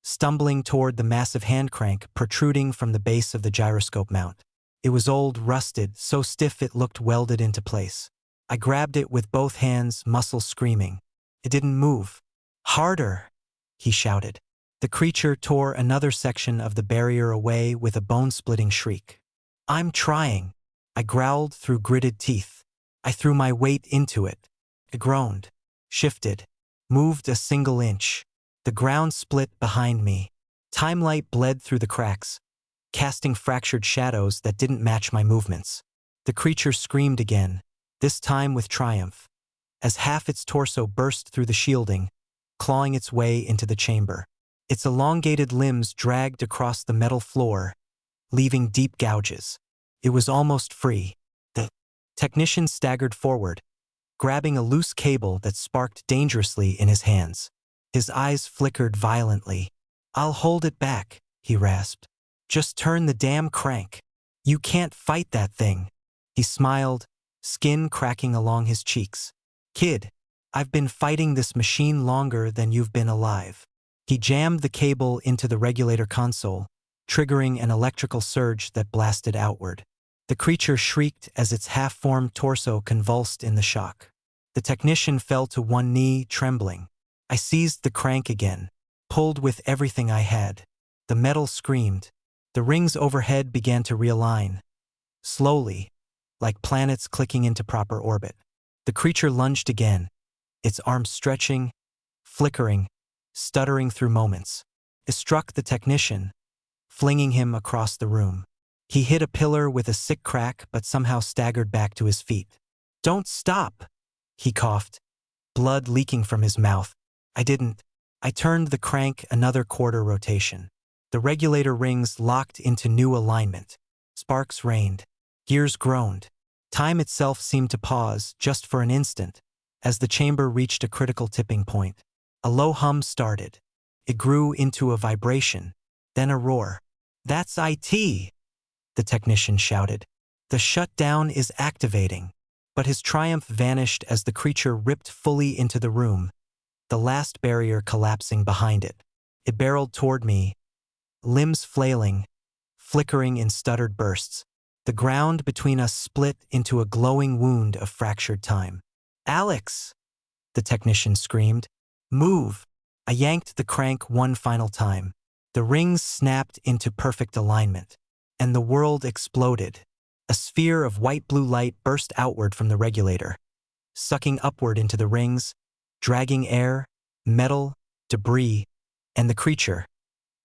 Speaker 1: stumbling toward the massive hand crank protruding from the base of the gyroscope mount. It was old, rusted, so stiff it looked welded into place. I grabbed it with both hands, muscles screaming. It didn't move. "Harder," he shouted. The creature tore another section of the barrier away with a bone-splitting shriek. "I'm trying," I growled through gritted teeth. I threw my weight into it. It groaned, shifted, moved a single inch. The ground split behind me. Timelight bled through the cracks, casting fractured shadows that didn't match my movements. The creature screamed again, this time with triumph, as half its torso burst through the shielding, clawing its way into the chamber. Its elongated limbs dragged across the metal floor, leaving deep gouges. It was almost free. The Technician staggered forward, grabbing a loose cable that sparked dangerously in his hands. His eyes flickered violently. "I'll hold it back," he rasped. "Just turn the damn crank. You can't fight that thing." He smiled, skin cracking along his cheeks. "Kid, I've been fighting this machine longer than you've been alive." He jammed the cable into the regulator console, triggering an electrical surge that blasted outward. The creature shrieked as its half-formed torso convulsed in the shock. The technician fell to one knee, trembling. I seized the crank again, pulled with everything I had. The metal screamed. The rings overhead began to realign. Slowly, like planets clicking into proper orbit. The creature lunged again, its arms stretching, flickering, stuttering through moments. It struck the technician, flinging him across the room. He hit a pillar with a sick crack but somehow staggered back to his feet. "Don't stop!" he coughed, blood leaking from his mouth. I didn't. I turned the crank another quarter rotation. The regulator rings locked into new alignment. Sparks rained. Gears groaned. Time itself seemed to pause, just for an instant, as the chamber reached a critical tipping point. A low hum started. It grew into a vibration, then a roar. "That's IT!" the technician shouted. "The shutdown is activating." But his triumph vanished as the creature ripped fully into the room, the last barrier collapsing behind it. It barreled toward me, limbs flailing, flickering in stuttered bursts. The ground between us split into a glowing wound of fractured time. "Alex!" the technician screamed. "Move!" I yanked the crank one final time. The rings snapped into perfect alignment, and the world exploded. A sphere of white-blue light burst outward from the regulator, sucking upward into the rings, dragging air, metal, debris, and the creature,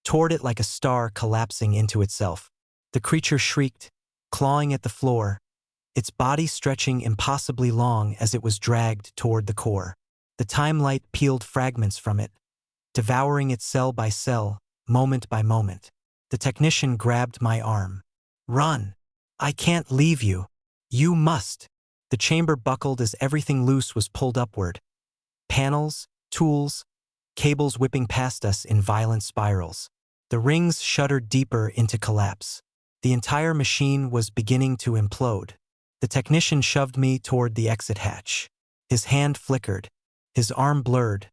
Speaker 1: toward it like a star collapsing into itself. The creature shrieked, clawing at the floor, its body stretching impossibly long as it was dragged toward the core. The time light peeled fragments from it, devouring it cell by cell, moment by moment. The technician grabbed my arm. "Run! I can't leave you. You must." The chamber buckled as everything loose was pulled upward. Panels, tools, cables whipping past us in violent spirals. The rings shuddered deeper into collapse. The entire machine was beginning to implode. The technician shoved me toward the exit hatch. His hand flickered, his arm blurred,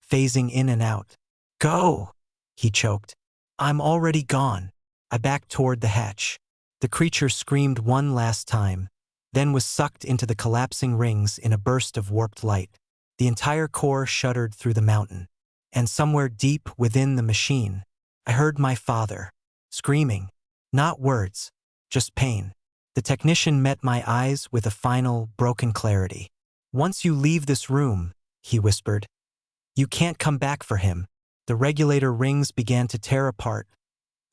Speaker 1: phasing in and out. "Go!" he choked. "I'm already gone." I backed toward the hatch. The creature screamed one last time, then was sucked into the collapsing rings in a burst of warped light. The entire core shuddered through the mountain, and somewhere deep within the machine, I heard my father, screaming. Not words, just pain. The technician met my eyes with a final, broken clarity. "Once you leave this room," he whispered, "you can't come back for him." The regulator rings began to tear apart,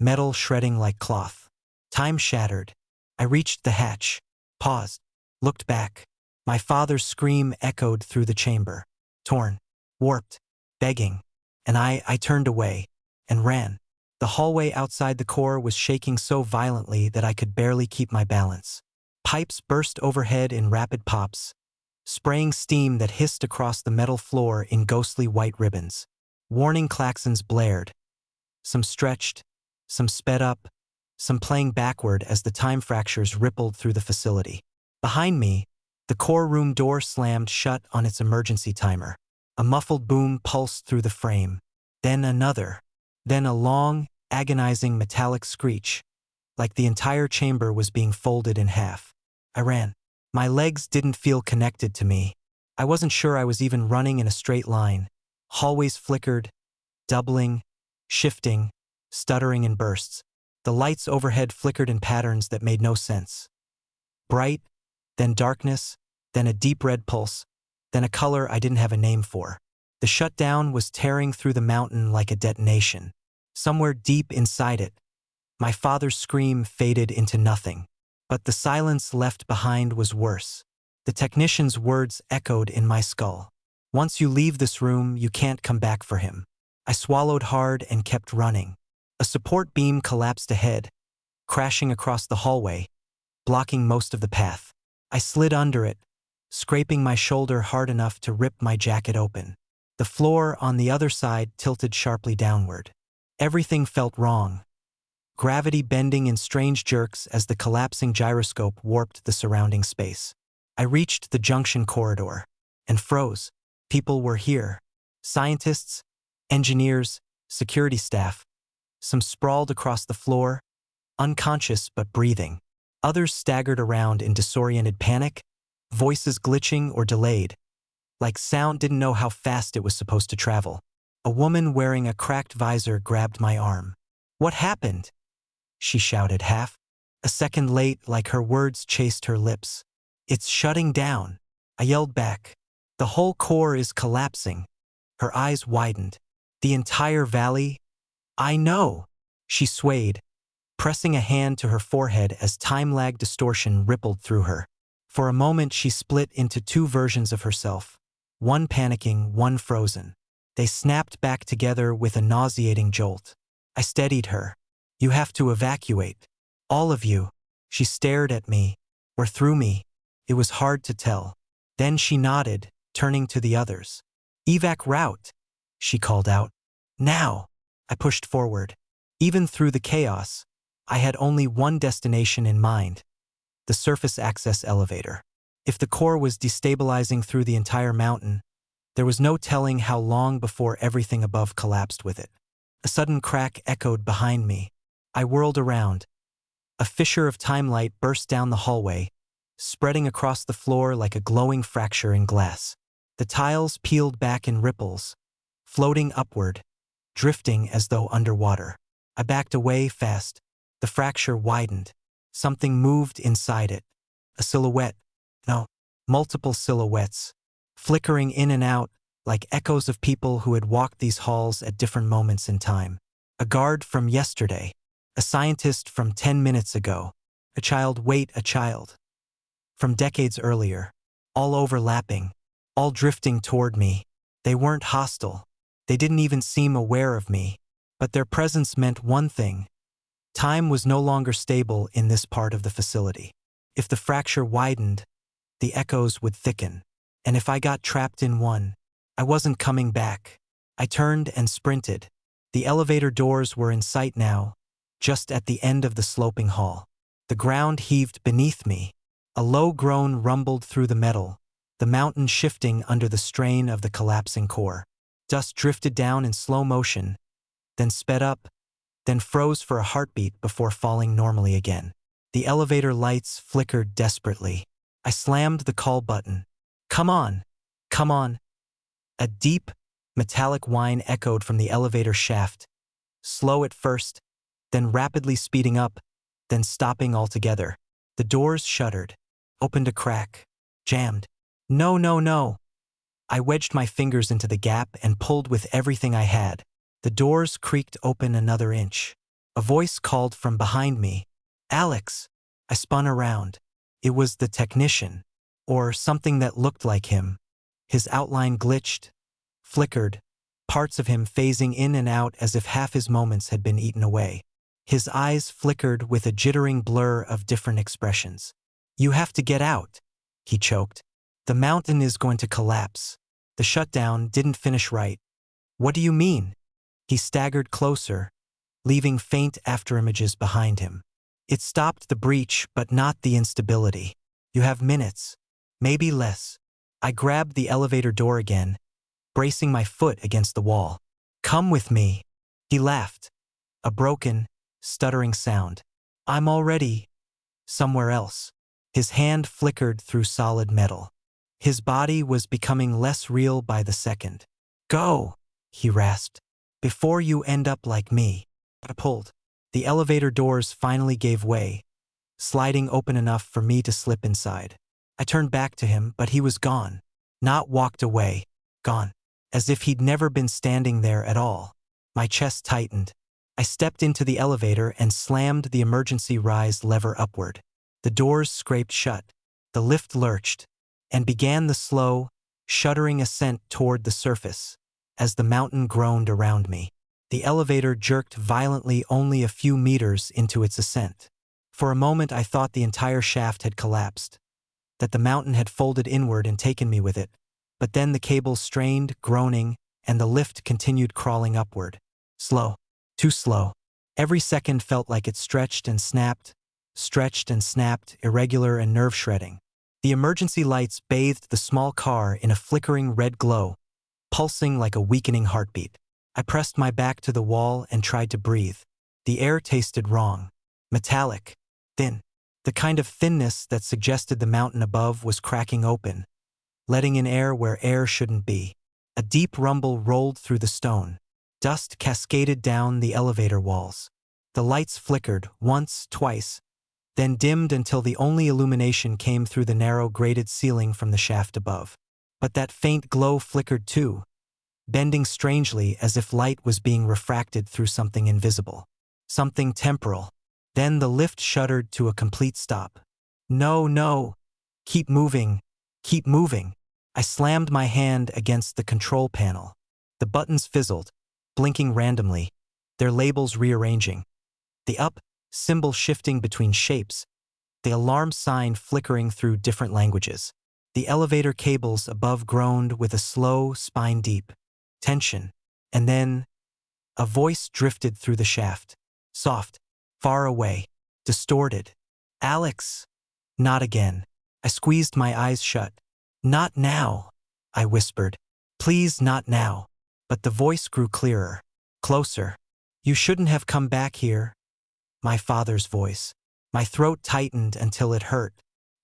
Speaker 1: metal shredding like cloth. Time shattered. I reached the hatch, paused, looked back. My father's scream echoed through the chamber. Torn, warped, begging. And I turned away and ran. The hallway outside the core was shaking so violently that I could barely keep my balance. Pipes burst overhead in rapid pops, spraying steam that hissed across the metal floor in ghostly white ribbons. Warning klaxons blared. Some stretched, some sped up, some playing backward as the time fractures rippled through the facility. Behind me, the core room door slammed shut on its emergency timer. A muffled boom pulsed through the frame. Then another. Then a long, agonizing metallic screech, like the entire chamber was being folded in half. I ran. My legs didn't feel connected to me. I wasn't sure I was even running in a straight line. Hallways flickered, doubling, shifting, stuttering in bursts. The lights overhead flickered in patterns that made no sense. Bright, then darkness, then a deep red pulse, then a color I didn't have a name for. The shutdown was tearing through the mountain like a detonation. Somewhere deep inside it, my father's scream faded into nothing. But the silence left behind was worse. The technician's words echoed in my skull. "Once you leave this room, you can't come back for him." I swallowed hard and kept running. A support beam collapsed ahead, crashing across the hallway, blocking most of the path. I slid under it, scraping my shoulder hard enough to rip my jacket open. The floor on the other side tilted sharply downward. Everything felt wrong. Gravity bending in strange jerks as the collapsing gyroscope warped the surrounding space. I reached the junction corridor and froze. People were here. Scientists, engineers, security staff. Some sprawled across the floor, unconscious but breathing. Others staggered around in disoriented panic, voices glitching or delayed, like sound didn't know how fast it was supposed to travel. A woman wearing a cracked visor grabbed my arm. "What happened?" she shouted, half a second late, like her words chased her lips. "It's shutting down," I yelled back. "The whole core is collapsing." Her eyes widened. "The entire valley?" "I know." She swayed, pressing a hand to her forehead as time-lag distortion rippled through her. For a moment she split into two versions of herself, one panicking, one frozen. They snapped back together with a nauseating jolt. I steadied her. "You have to evacuate. All of you." She stared at me, or through me. It was hard to tell. Then she nodded, turning to the others. "Evac route," she called out. "Now." I pushed forward. Even through the chaos, I had only one destination in mind: the surface access elevator. If the core was destabilizing through the entire mountain, there was no telling how long before everything above collapsed with it. A sudden crack echoed behind me. I whirled around. A fissure of timelight burst down the hallway, spreading across the floor like a glowing fracture in glass. The tiles peeled back in ripples, floating upward, drifting as though underwater. I backed away fast. The fracture widened. Something moved inside it. A silhouette. No, multiple silhouettes, flickering in and out like echoes of people who had walked these halls at different moments in time. A guard from yesterday. A scientist from 10 minutes ago. A child from decades earlier. All overlapping, all drifting toward me. They weren't hostile. They didn't even seem aware of me. But their presence meant one thing. Time was no longer stable in this part of the facility. If the fracture widened, the echoes would thicken. And if I got trapped in one, I wasn't coming back. I turned and sprinted. The elevator doors were in sight now, just at the end of the sloping hall. The ground heaved beneath me. A low groan rumbled through the metal, the mountain shifting under the strain of the collapsing core. Dust drifted down in slow motion, then sped up, then froze for a heartbeat before falling normally again. The elevator lights flickered desperately. I slammed the call button. "Come on! Come on!" A deep, metallic whine echoed from the elevator shaft, slow at first, then rapidly speeding up, then stopping altogether. The doors shuddered, opened a crack, jammed. "No, no, no!" I wedged my fingers into the gap and pulled with everything I had. The doors creaked open another inch. A voice called from behind me. "Alex!" I spun around. It was the technician, or something that looked like him. His outline glitched, flickered, parts of him phasing in and out as if half his moments had been eaten away. His eyes flickered with a jittering blur of different expressions. "You have to get out," he choked. "The mountain is going to collapse. The shutdown didn't finish right." "What do you mean?" He staggered closer, leaving faint afterimages behind him. "It stopped the breach, but not the instability. You have minutes, maybe less." I grabbed the elevator door again, bracing my foot against the wall. "Come with me." He laughed, a broken, stuttering sound. "I'm already somewhere else." His hand flickered through solid metal. His body was becoming less real by the second. "Go," he rasped, "before you end up like me." I pulled. The elevator doors finally gave way, sliding open enough for me to slip inside. I turned back to him, but he was gone. Not walked away, gone. As if he'd never been standing there at all. My chest tightened. I stepped into the elevator and slammed the emergency rise lever upward. The doors scraped shut. The lift lurched, and began the slow, shuddering ascent toward the surface, as the mountain groaned around me. The elevator jerked violently only a few meters into its ascent. For a moment I thought the entire shaft had collapsed. that the mountain had folded inward and taken me with it. But then the cables strained, groaning, and the lift continued crawling upward. Slow. Too slow. Every second felt like it stretched and snapped, irregular and nerve-shredding. The emergency lights bathed the small car in a flickering red glow, pulsing like a weakening heartbeat. I pressed my back to the wall and tried to breathe. The air tasted wrong. Metallic. Thin. The kind of thinness that suggested the mountain above was cracking open, letting in air where air shouldn't be. A deep rumble rolled through the stone. Dust cascaded down the elevator walls. The lights flickered once, twice, then dimmed until the only illumination came through the narrow grated ceiling from the shaft above. But that faint glow flickered too, bending strangely as if light was being refracted through something invisible. Something temporal. Then the lift shuddered to a complete stop. No, no. Keep moving. Keep moving. I slammed my hand against the control panel. The buttons fizzled, blinking randomly, their labels rearranging. The up symbol shifting between shapes, the alarm sign flickering through different languages. The elevator cables above groaned with a slow, spine-deep tension. And then a voice drifted through the shaft. Soft, far away, distorted. Alex. Not again. I squeezed my eyes shut. Not now, I whispered. Please, not now. But the voice grew clearer. Closer. You shouldn't have come back here. My father's voice. My throat tightened until it hurt.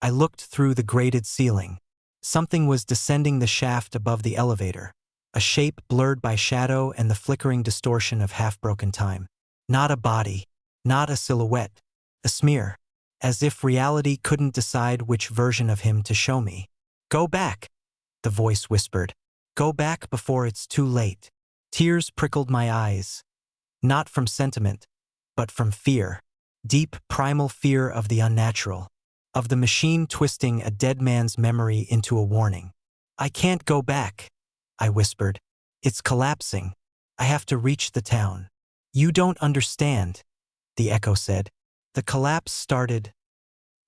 Speaker 1: I looked through the grated ceiling. Something was descending the shaft above the elevator, a shape blurred by shadow and the flickering distortion of half-broken time. Not a body, not a silhouette, a smear, as if reality couldn't decide which version of him to show me. Go back, the voice whispered. Go back before it's too late. Tears prickled my eyes, not from sentiment, but from fear. Deep, primal fear of the unnatural, of the machine twisting a dead man's memory into a warning. I can't go back, I whispered. It's collapsing. I have to reach the town. You don't understand, the echo said. The collapse started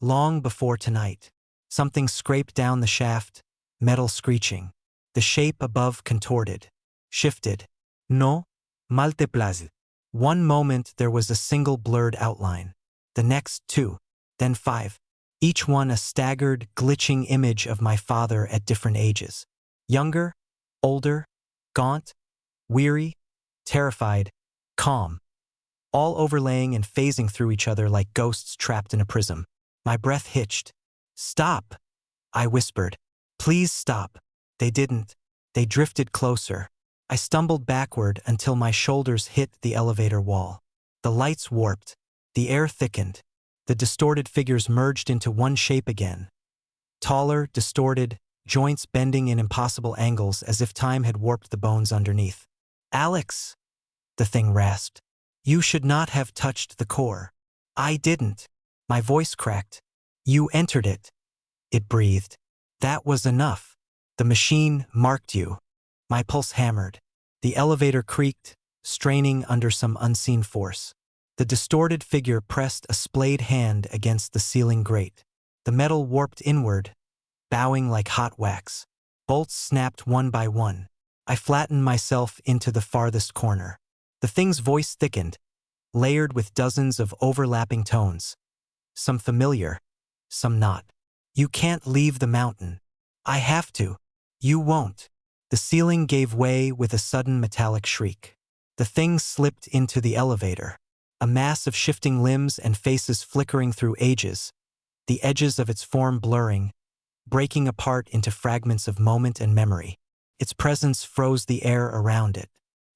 Speaker 1: long before tonight. Something scraped down the shaft, metal screeching. The shape above contorted, shifted. No, mal te place. One moment there was a single blurred outline. The next 2, then 5. Each one a staggered, glitching image of my father at different ages. Younger, older, gaunt, weary, terrified, calm. All overlaying and phasing through each other like ghosts trapped in a prism. My breath hitched. Stop, I whispered. Please stop. They didn't. They drifted closer. I stumbled backward until my shoulders hit the elevator wall. The lights warped. The air thickened. The distorted figures merged into one shape again. Taller, distorted, joints bending in impossible angles as if time had warped the bones underneath. Alex, the thing rasped. You should not have touched the core. I didn't. My voice cracked. You entered it. It breathed. That was enough. The machine marked you. My pulse hammered. The elevator creaked, straining under some unseen force. The distorted figure pressed a splayed hand against the ceiling grate. The metal warped inward, bowing like hot wax. Bolts snapped one by one. I flattened myself into the farthest corner. The thing's voice thickened, layered with dozens of overlapping tones. Some familiar, some not. You can't leave the mountain. I have to. You won't. The ceiling gave way with a sudden metallic shriek. The thing slipped into the elevator, a mass of shifting limbs and faces flickering through ages, the edges of its form blurring, breaking apart into fragments of moment and memory. Its presence froze the air around it.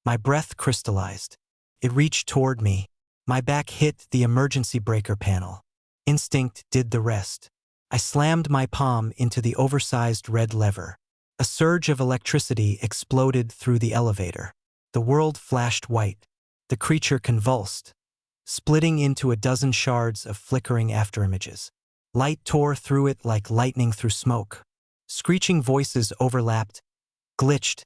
Speaker 1: My breath crystallized. It reached toward me. My back hit the emergency breaker panel. Instinct did the rest. I slammed my palm into the oversized red lever. A surge of electricity exploded through the elevator. The world flashed white. The creature convulsed, splitting into a dozen shards of flickering afterimages. Light tore through it like lightning through smoke. Screeching voices overlapped, glitched,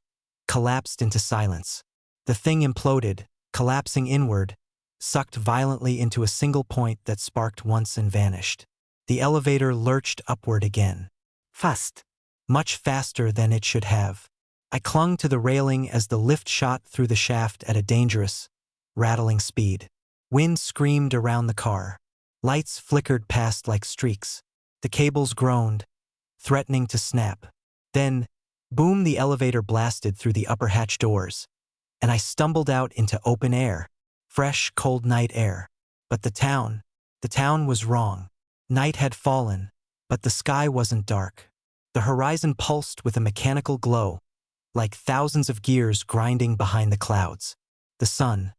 Speaker 1: collapsed into silence. The thing imploded, collapsing inward, sucked violently into a single point that sparked once and vanished. The elevator lurched upward again.
Speaker 2: Fast.
Speaker 1: much faster than it should have. I clung to the railing as the lift shot through the shaft at a dangerous, rattling speed. Wind screamed around the car. Lights flickered past like streaks. The cables groaned, threatening to snap. Then, boom, the elevator blasted through the upper hatch doors, and I stumbled out into open air, fresh, cold night air. But the town was wrong. Night had fallen, but the sky wasn't dark. The horizon pulsed with a mechanical glow, like thousands of gears grinding behind the clouds. The sun,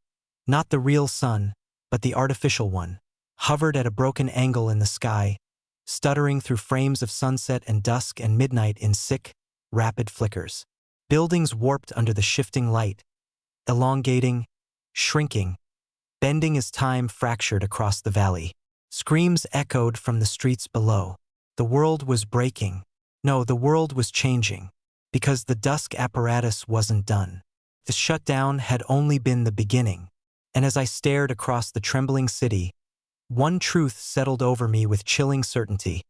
Speaker 1: not the real sun, but the artificial one, hovered at a broken angle in the sky, stuttering through frames of sunset and dusk and midnight in sick, rapid flickers. Buildings warped under the shifting light, elongating, shrinking, bending as time fractured across the valley. Screams echoed from the streets below. The world was breaking. No, the world was changing. Because the dusk apparatus wasn't done. The shutdown had only been the beginning. And as I stared across the trembling city, one truth settled over me with chilling certainty.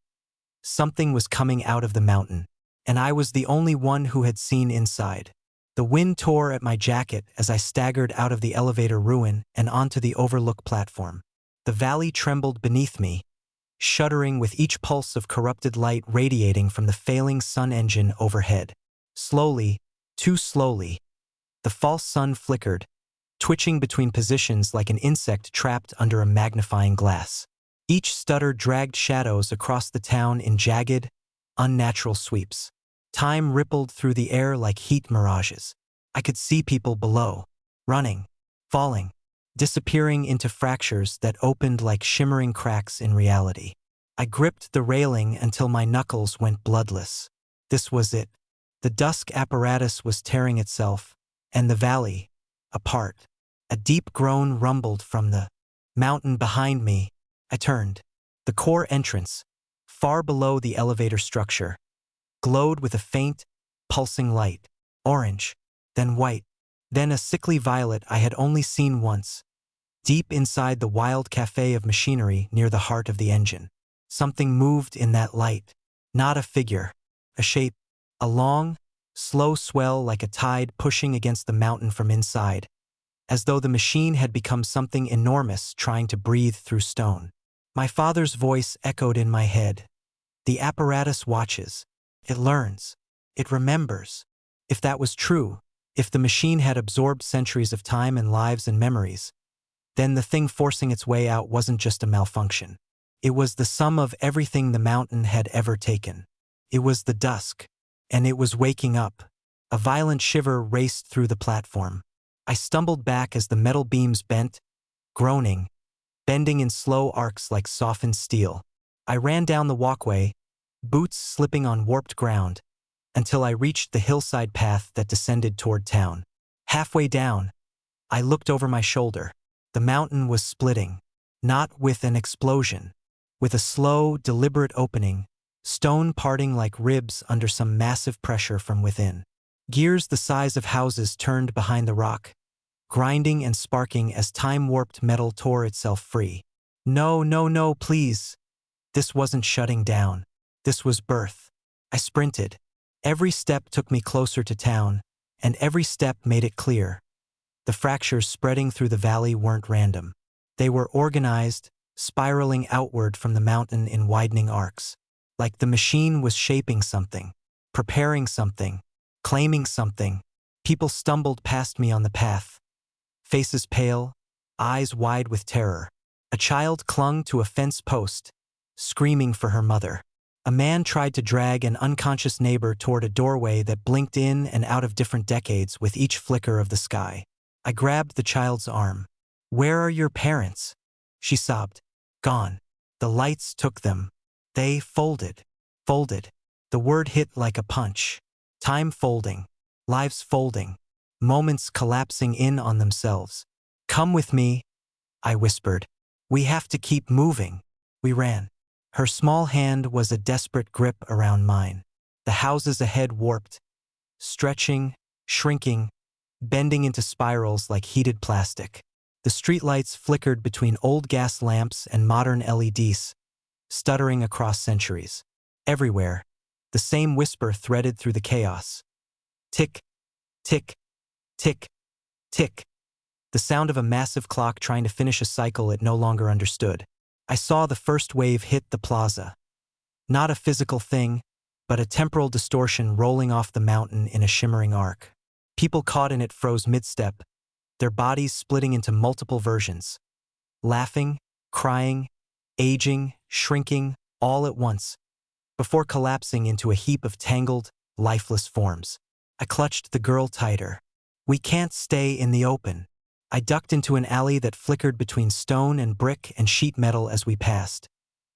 Speaker 1: Something was coming out of the mountain, and I was the only one who had seen inside. The wind tore at my jacket as I staggered out of the elevator ruin and onto the overlook platform. The valley trembled beneath me, shuddering with each pulse of corrupted light radiating from the failing sun engine overhead. Slowly, too slowly, the false sun flickered, twitching between positions like an insect trapped under a magnifying glass. Each stutter dragged shadows across the town in jagged, unnatural sweeps. Time rippled through the air like heat mirages. I could see people below, running, falling, disappearing into fractures that opened like shimmering cracks in reality. I gripped the railing until my knuckles went bloodless. This was it. The dusk apparatus was tearing itself, and the valley, apart. A deep groan rumbled from the mountain behind me. I turned. The core entrance, far below the elevator structure, glowed with a faint, pulsing light. Orange, then white, then a sickly violet I had only seen once. Deep inside the wild cafe of machinery near the heart of the engine, something moved in that light. Not a figure, a shape, a long, slow swell like a tide pushing against the mountain from inside, as though the machine had become something enormous trying to breathe through stone. My father's voice echoed in my head. The apparatus watches. It learns. It remembers. If that was true, if the machine had absorbed centuries of time and lives and memories, then the thing forcing its way out wasn't just a malfunction. It was the sum of everything the mountain had ever taken. It was the dusk, and it was waking up. A violent shiver raced through the platform. I stumbled back as the metal beams bent, groaning, bending in slow arcs like softened steel. I ran down the walkway, boots slipping on warped ground, until I reached the hillside path that descended toward town. Halfway down, I looked over my shoulder. The mountain was splitting, not with an explosion, with a slow, deliberate opening, stone parting like ribs under some massive pressure from within. Gears the size of houses turned behind the rock, grinding and sparking as time-warped metal tore itself free. No, no, no, please. This wasn't shutting down. This was birth. I sprinted. Every step took me closer to town, and every step made it clear. The fractures spreading through the valley weren't random. They were organized, spiraling outward from the mountain in widening arcs. Like the machine was shaping something, preparing something, claiming something. People stumbled past me on the path, faces pale, eyes wide with terror. A child clung to a fence post, screaming for her mother. A man tried to drag an unconscious neighbor toward a doorway that blinked in and out of different decades with each flicker of the sky. I grabbed the child's arm. "Where are your parents?" She sobbed. "Gone. The lights took them. They folded." Folded. The word hit like a punch. Time folding. Lives folding. Moments collapsing in on themselves. "Come with me," I whispered. "We have to keep moving." We ran. Her small hand was a desperate grip around mine. The houses ahead warped, stretching, shrinking, bending into spirals like heated plastic. The streetlights flickered between old gas lamps and modern LEDs, stuttering across centuries. Everywhere, The same whisper threaded through the chaos. Tick, tick, tick, tick. The sound of a massive clock trying to finish a cycle it no longer understood. I saw the first wave hit the plaza. Not a physical thing, but a temporal distortion rolling off the mountain in a shimmering arc. People caught in it froze mid-step, their bodies splitting into multiple versions. Laughing, crying, aging, shrinking, all at once, before collapsing into a heap of tangled, lifeless forms. I clutched the girl tighter. We can't stay in the open. I ducked into an alley that flickered between stone and brick and sheet metal as we passed,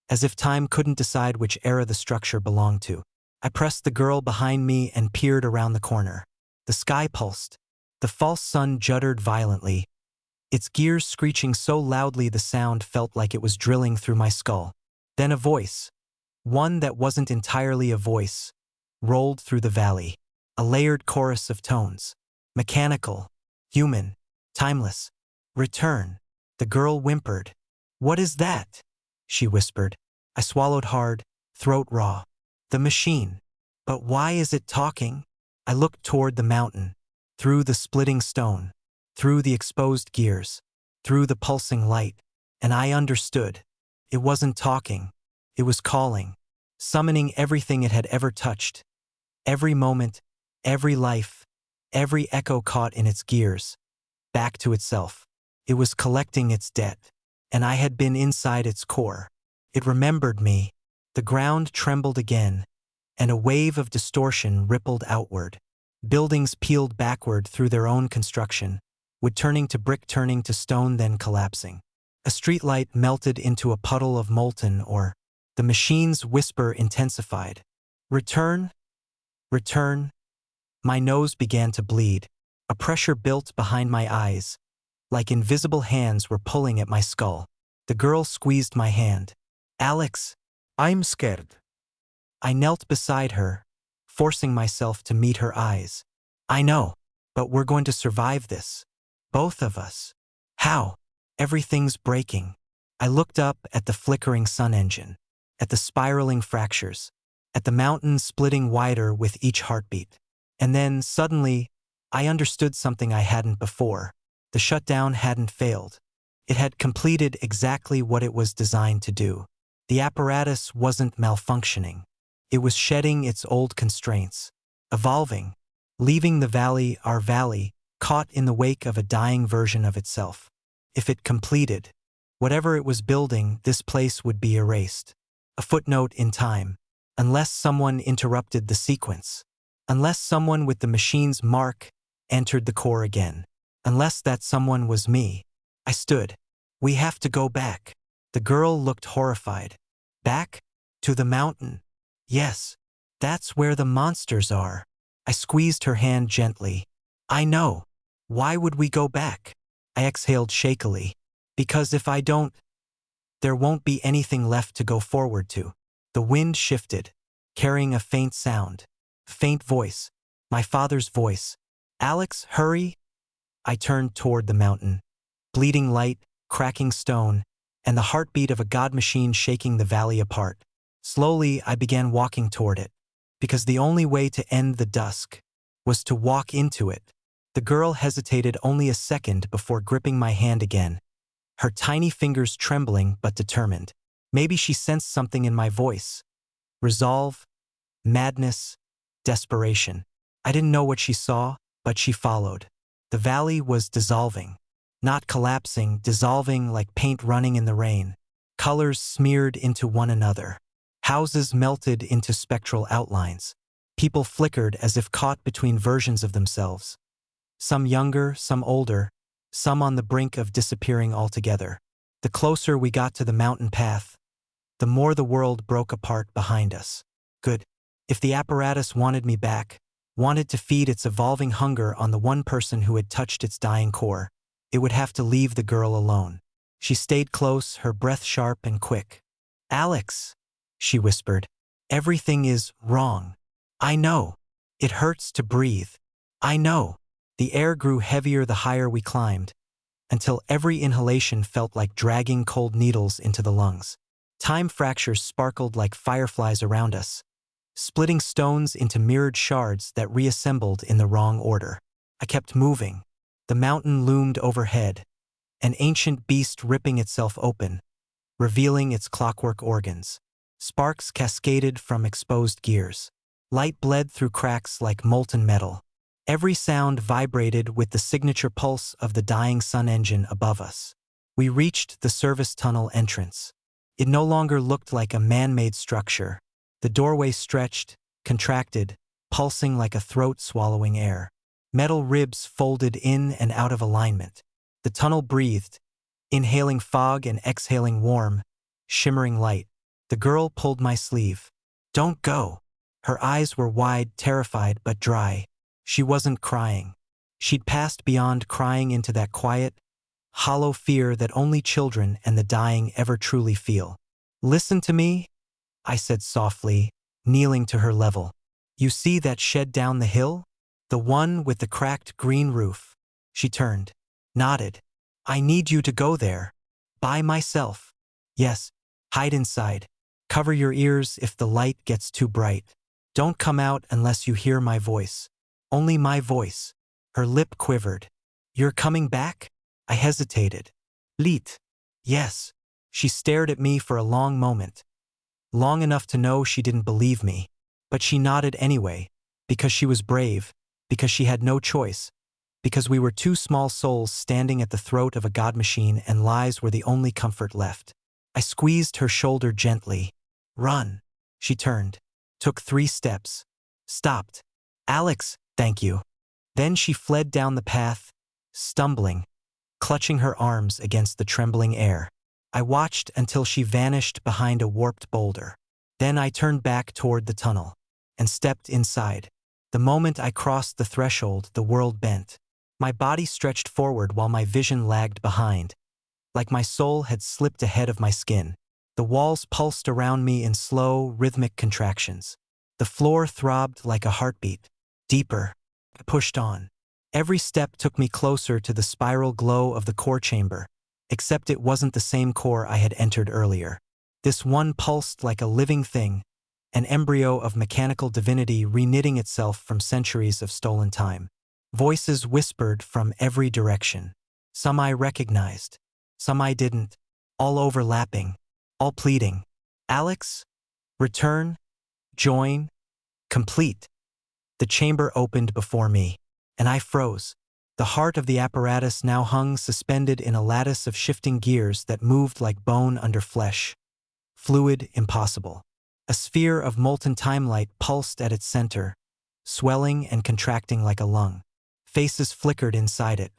Speaker 1: as if time couldn't decide which era the structure belonged to. I pressed the girl behind me and peered around the corner. The sky pulsed. The false sun juddered violently, its gears screeching so loudly the sound felt like it was drilling through my skull. Then a voice, one that wasn't entirely a voice, rolled through the valley. A layered chorus of tones. Mechanical, human, timeless. Return. The girl whimpered. "What is that?" she whispered. I swallowed hard, throat raw. The machine. But why is it talking? I looked toward the mountain, through the splitting stone, through the exposed gears, through the pulsing light, and I understood. It wasn't talking. It was calling, summoning everything it had ever touched. Every moment, every life, every echo caught in its gears, back to itself. It was collecting its debt, and I had been inside its core. It remembered me. The ground trembled again, and a wave of distortion rippled outward. Buildings peeled backward through their own construction, wood turning to brick, turning to stone, then collapsing. A streetlight melted into a puddle of molten ore. The machine's whisper intensified. Return? Return? My nose began to bleed. A pressure built behind my eyes, like invisible hands were pulling at my skull. The girl squeezed my hand. "Alex."
Speaker 2: I'm scared.
Speaker 1: I knelt beside her, forcing myself to meet her eyes. "I know, but we're going to survive this. Both of us." "How?" "Everything's breaking." I looked up at the flickering sun engine, at the spiraling fractures, at the mountain splitting wider with each heartbeat. And then, suddenly, I understood something I hadn't before. The shutdown hadn't failed. It had completed exactly what it was designed to do. The apparatus wasn't malfunctioning. It was shedding its old constraints, evolving, leaving the valley, our valley, caught in the wake of a dying version of itself. If it completed, whatever it was building, this place would be erased. A footnote in time, unless someone interrupted the sequence. Unless someone with the machine's mark entered the core again. Unless that someone was me. I stood. "We have to go back." The girl looked horrified. "Back? To the mountain?" "Yes. That's where the monsters are." I squeezed her hand gently. "I know. Why would we go back?" I exhaled shakily. "Because if I don't, there won't be anything left to go forward to." The wind shifted, carrying a faint sound. Faint voice. My father's voice. "Alex, hurry!" I turned toward the mountain. Bleeding light, cracking stone, and the heartbeat of a god machine shaking the valley apart. Slowly, I began walking toward it, because the only way to end the dusk was to walk into it. The girl hesitated only a second before gripping my hand again, her tiny fingers trembling but determined. Maybe she sensed something in my voice. Resolve, madness, desperation. I didn't know what she saw, but she followed. The valley was dissolving. Not collapsing, dissolving like paint running in the rain. Colors smeared into one another. Houses melted into spectral outlines. People flickered as if caught between versions of themselves. Some younger, some older, some on the brink of disappearing altogether. The closer we got to the mountain path, the more the world broke apart behind us. Good. If the apparatus wanted me back, wanted to feed its evolving hunger on the one person who had touched its dying core, it would have to leave the girl alone. She stayed close, her breath sharp and quick. "Alex," she whispered, "everything is wrong. I know. It hurts to breathe. I know." The air grew heavier the higher we climbed, until every inhalation felt like dragging cold needles into the lungs. Time fractures sparkled like fireflies around us, splitting stones into mirrored shards that reassembled in the wrong order. I kept moving. The mountain loomed overhead, an ancient beast ripping itself open, revealing its clockwork organs. Sparks cascaded from exposed gears. Light bled through cracks like molten metal. Every sound vibrated with the signature pulse of the dying sun engine above us. We reached the service tunnel entrance. It no longer looked like a man-made structure. The doorway stretched, contracted, pulsing like a throat swallowing air. Metal ribs folded in and out of alignment. The tunnel breathed, inhaling fog and exhaling warm, shimmering light. The girl pulled my sleeve. "Don't go." Her eyes were wide, terrified, but dry. She wasn't crying. She'd passed beyond crying into that quiet, hollow fear that only children and the dying ever truly feel. "Listen to me," I said softly, kneeling to her level. "You see that shed down the hill? The one with the cracked green roof?" She turned, nodded. "I need you to go there. By myself. Yes, hide inside. Cover your ears if the light gets too bright. Don't come out unless you hear my voice. Only my voice." Her lip quivered. "You're coming back?" I hesitated. "Leet." "Yes." She stared at me for a long moment. Long enough to know she didn't believe me. But she nodded anyway, because she was brave, because she had no choice, because we were two small souls standing at the throat of a god machine and lies were the only comfort left. I squeezed her shoulder gently. "Run." She turned, took 3 steps, stopped. "Alex, thank you." Then she fled down the path, stumbling, clutching her arms against the trembling air. I watched until she vanished behind a warped boulder. Then I turned back toward the tunnel and stepped inside. The moment I crossed the threshold, the world bent. My body stretched forward while my vision lagged behind, like my soul had slipped ahead of my skin. The walls pulsed around me in slow, rhythmic contractions. The floor throbbed like a heartbeat. Deeper. I pushed on. Every step took me closer to the spiral glow of the core chamber, except it wasn't the same core I had entered earlier. This one pulsed like a living thing, an embryo of mechanical divinity reknitting itself from centuries of stolen time. Voices whispered from every direction. Some I recognized, some I didn't, all overlapping, all pleading. "Alex? Return? Join? Complete." The chamber opened before me, and I froze. The heart of the apparatus now hung suspended in a lattice of shifting gears that moved like bone under flesh. Fluid, impossible. A sphere of molten timelight pulsed at its center, swelling and contracting like a lung. Faces flickered inside it.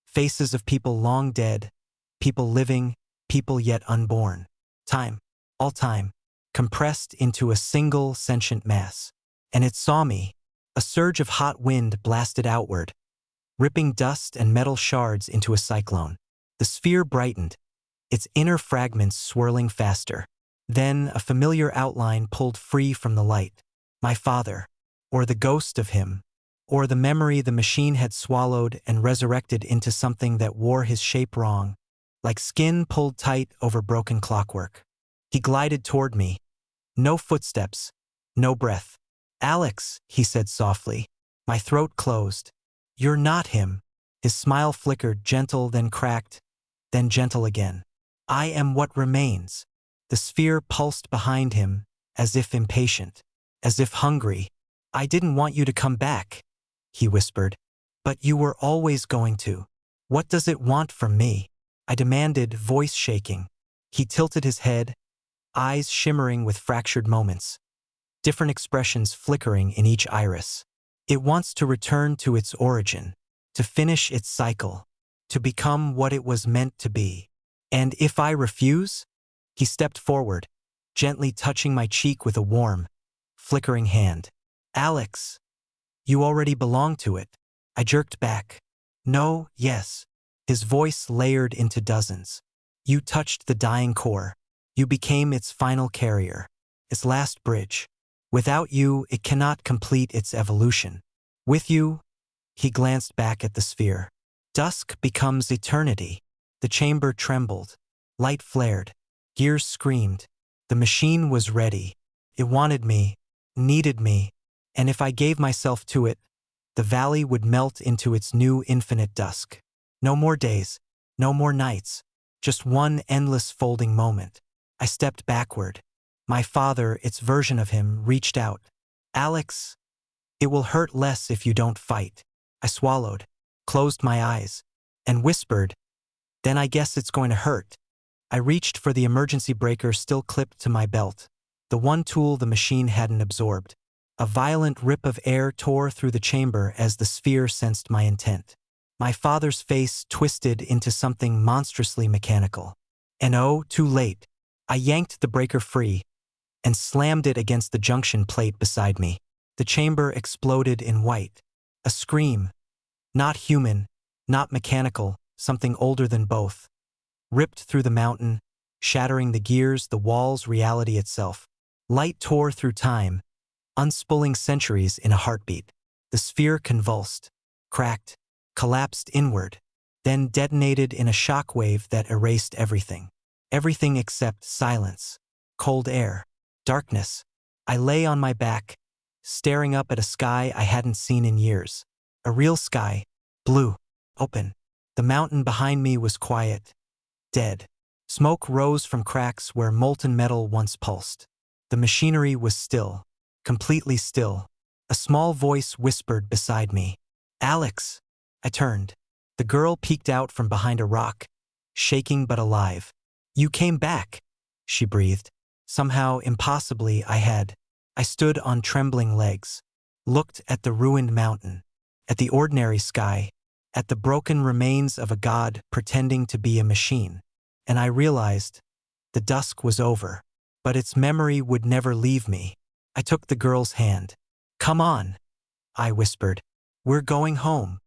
Speaker 1: Faces of people long dead, people living, people yet unborn. Time, all time, compressed into a single sentient mass. And it saw me. A surge of hot wind blasted outward, ripping dust and metal shards into a cyclone. The sphere brightened, its inner fragments swirling faster. Then a familiar outline pulled free from the light. My father, or the ghost of him, or the memory the machine had swallowed and resurrected into something that wore his shape wrong, like skin pulled tight over broken clockwork. He glided toward me. No footsteps, no breath. "Alex," he said softly. My throat closed. "You're not him." His smile flickered, gentle, then cracked, then gentle again. "I am what remains." The sphere pulsed behind him, as if impatient, as if hungry. "I didn't want you to come back," he whispered. "But you were always going to. What does it want from me?" I demanded, voice shaking. He tilted his head, eyes shimmering with fractured moments, different expressions flickering in each iris. "It wants to return to its origin, to finish its cycle, to become what it was meant to be. And if I refuse?" He stepped forward, gently touching my cheek with a warm, flickering hand. "Alex, you already belong to it." I jerked back. "No, yes." His voice layered into dozens. "You touched the dying core. You became its final carrier, its last bridge. Without you, it cannot complete its evolution. With you," he glanced back at the sphere, "dusk becomes eternity." The chamber trembled. Light flared. Gears screamed. The machine was ready. It wanted me, needed me, and if I gave myself to it, the valley would melt into its new infinite dusk. No more days, no more nights, just one endless folding moment. I stepped backward. My father, its version of him, reached out. Alex, it will hurt less if you don't fight. I swallowed, closed my eyes, and whispered, then I guess it's going to hurt. I reached for the emergency breaker still clipped to my belt, the one tool the machine hadn't absorbed. A violent rip of air tore through the chamber as the sphere sensed my intent. My father's face twisted into something monstrously mechanical. And oh, too late. I yanked the breaker free and slammed it against the junction plate beside me. The chamber exploded in white. A scream. Not human, not mechanical, something older than both. Ripped through the mountain, shattering the gears, the walls, reality itself. Light tore through time, unspooling centuries in a heartbeat. The sphere convulsed, cracked, collapsed inward, then detonated in a shockwave that erased everything. Everything except silence, cold air, darkness. I lay on my back, staring up at a sky I hadn't seen in years. A real sky, blue, open. The mountain behind me was quiet, dead. Smoke rose from cracks where molten metal once pulsed. The machinery was still, completely still. A small voice whispered beside me. Alex! I turned. The girl peeked out from behind a rock, shaking but alive. You came back, she breathed. Somehow, impossibly, I had. I stood on trembling legs, looked at the ruined mountain, at the ordinary sky, at the broken remains of a god pretending to be a machine. And I realized the dusk was over, but its memory would never leave me. I took the girl's hand. Come on, I whispered. We're going home.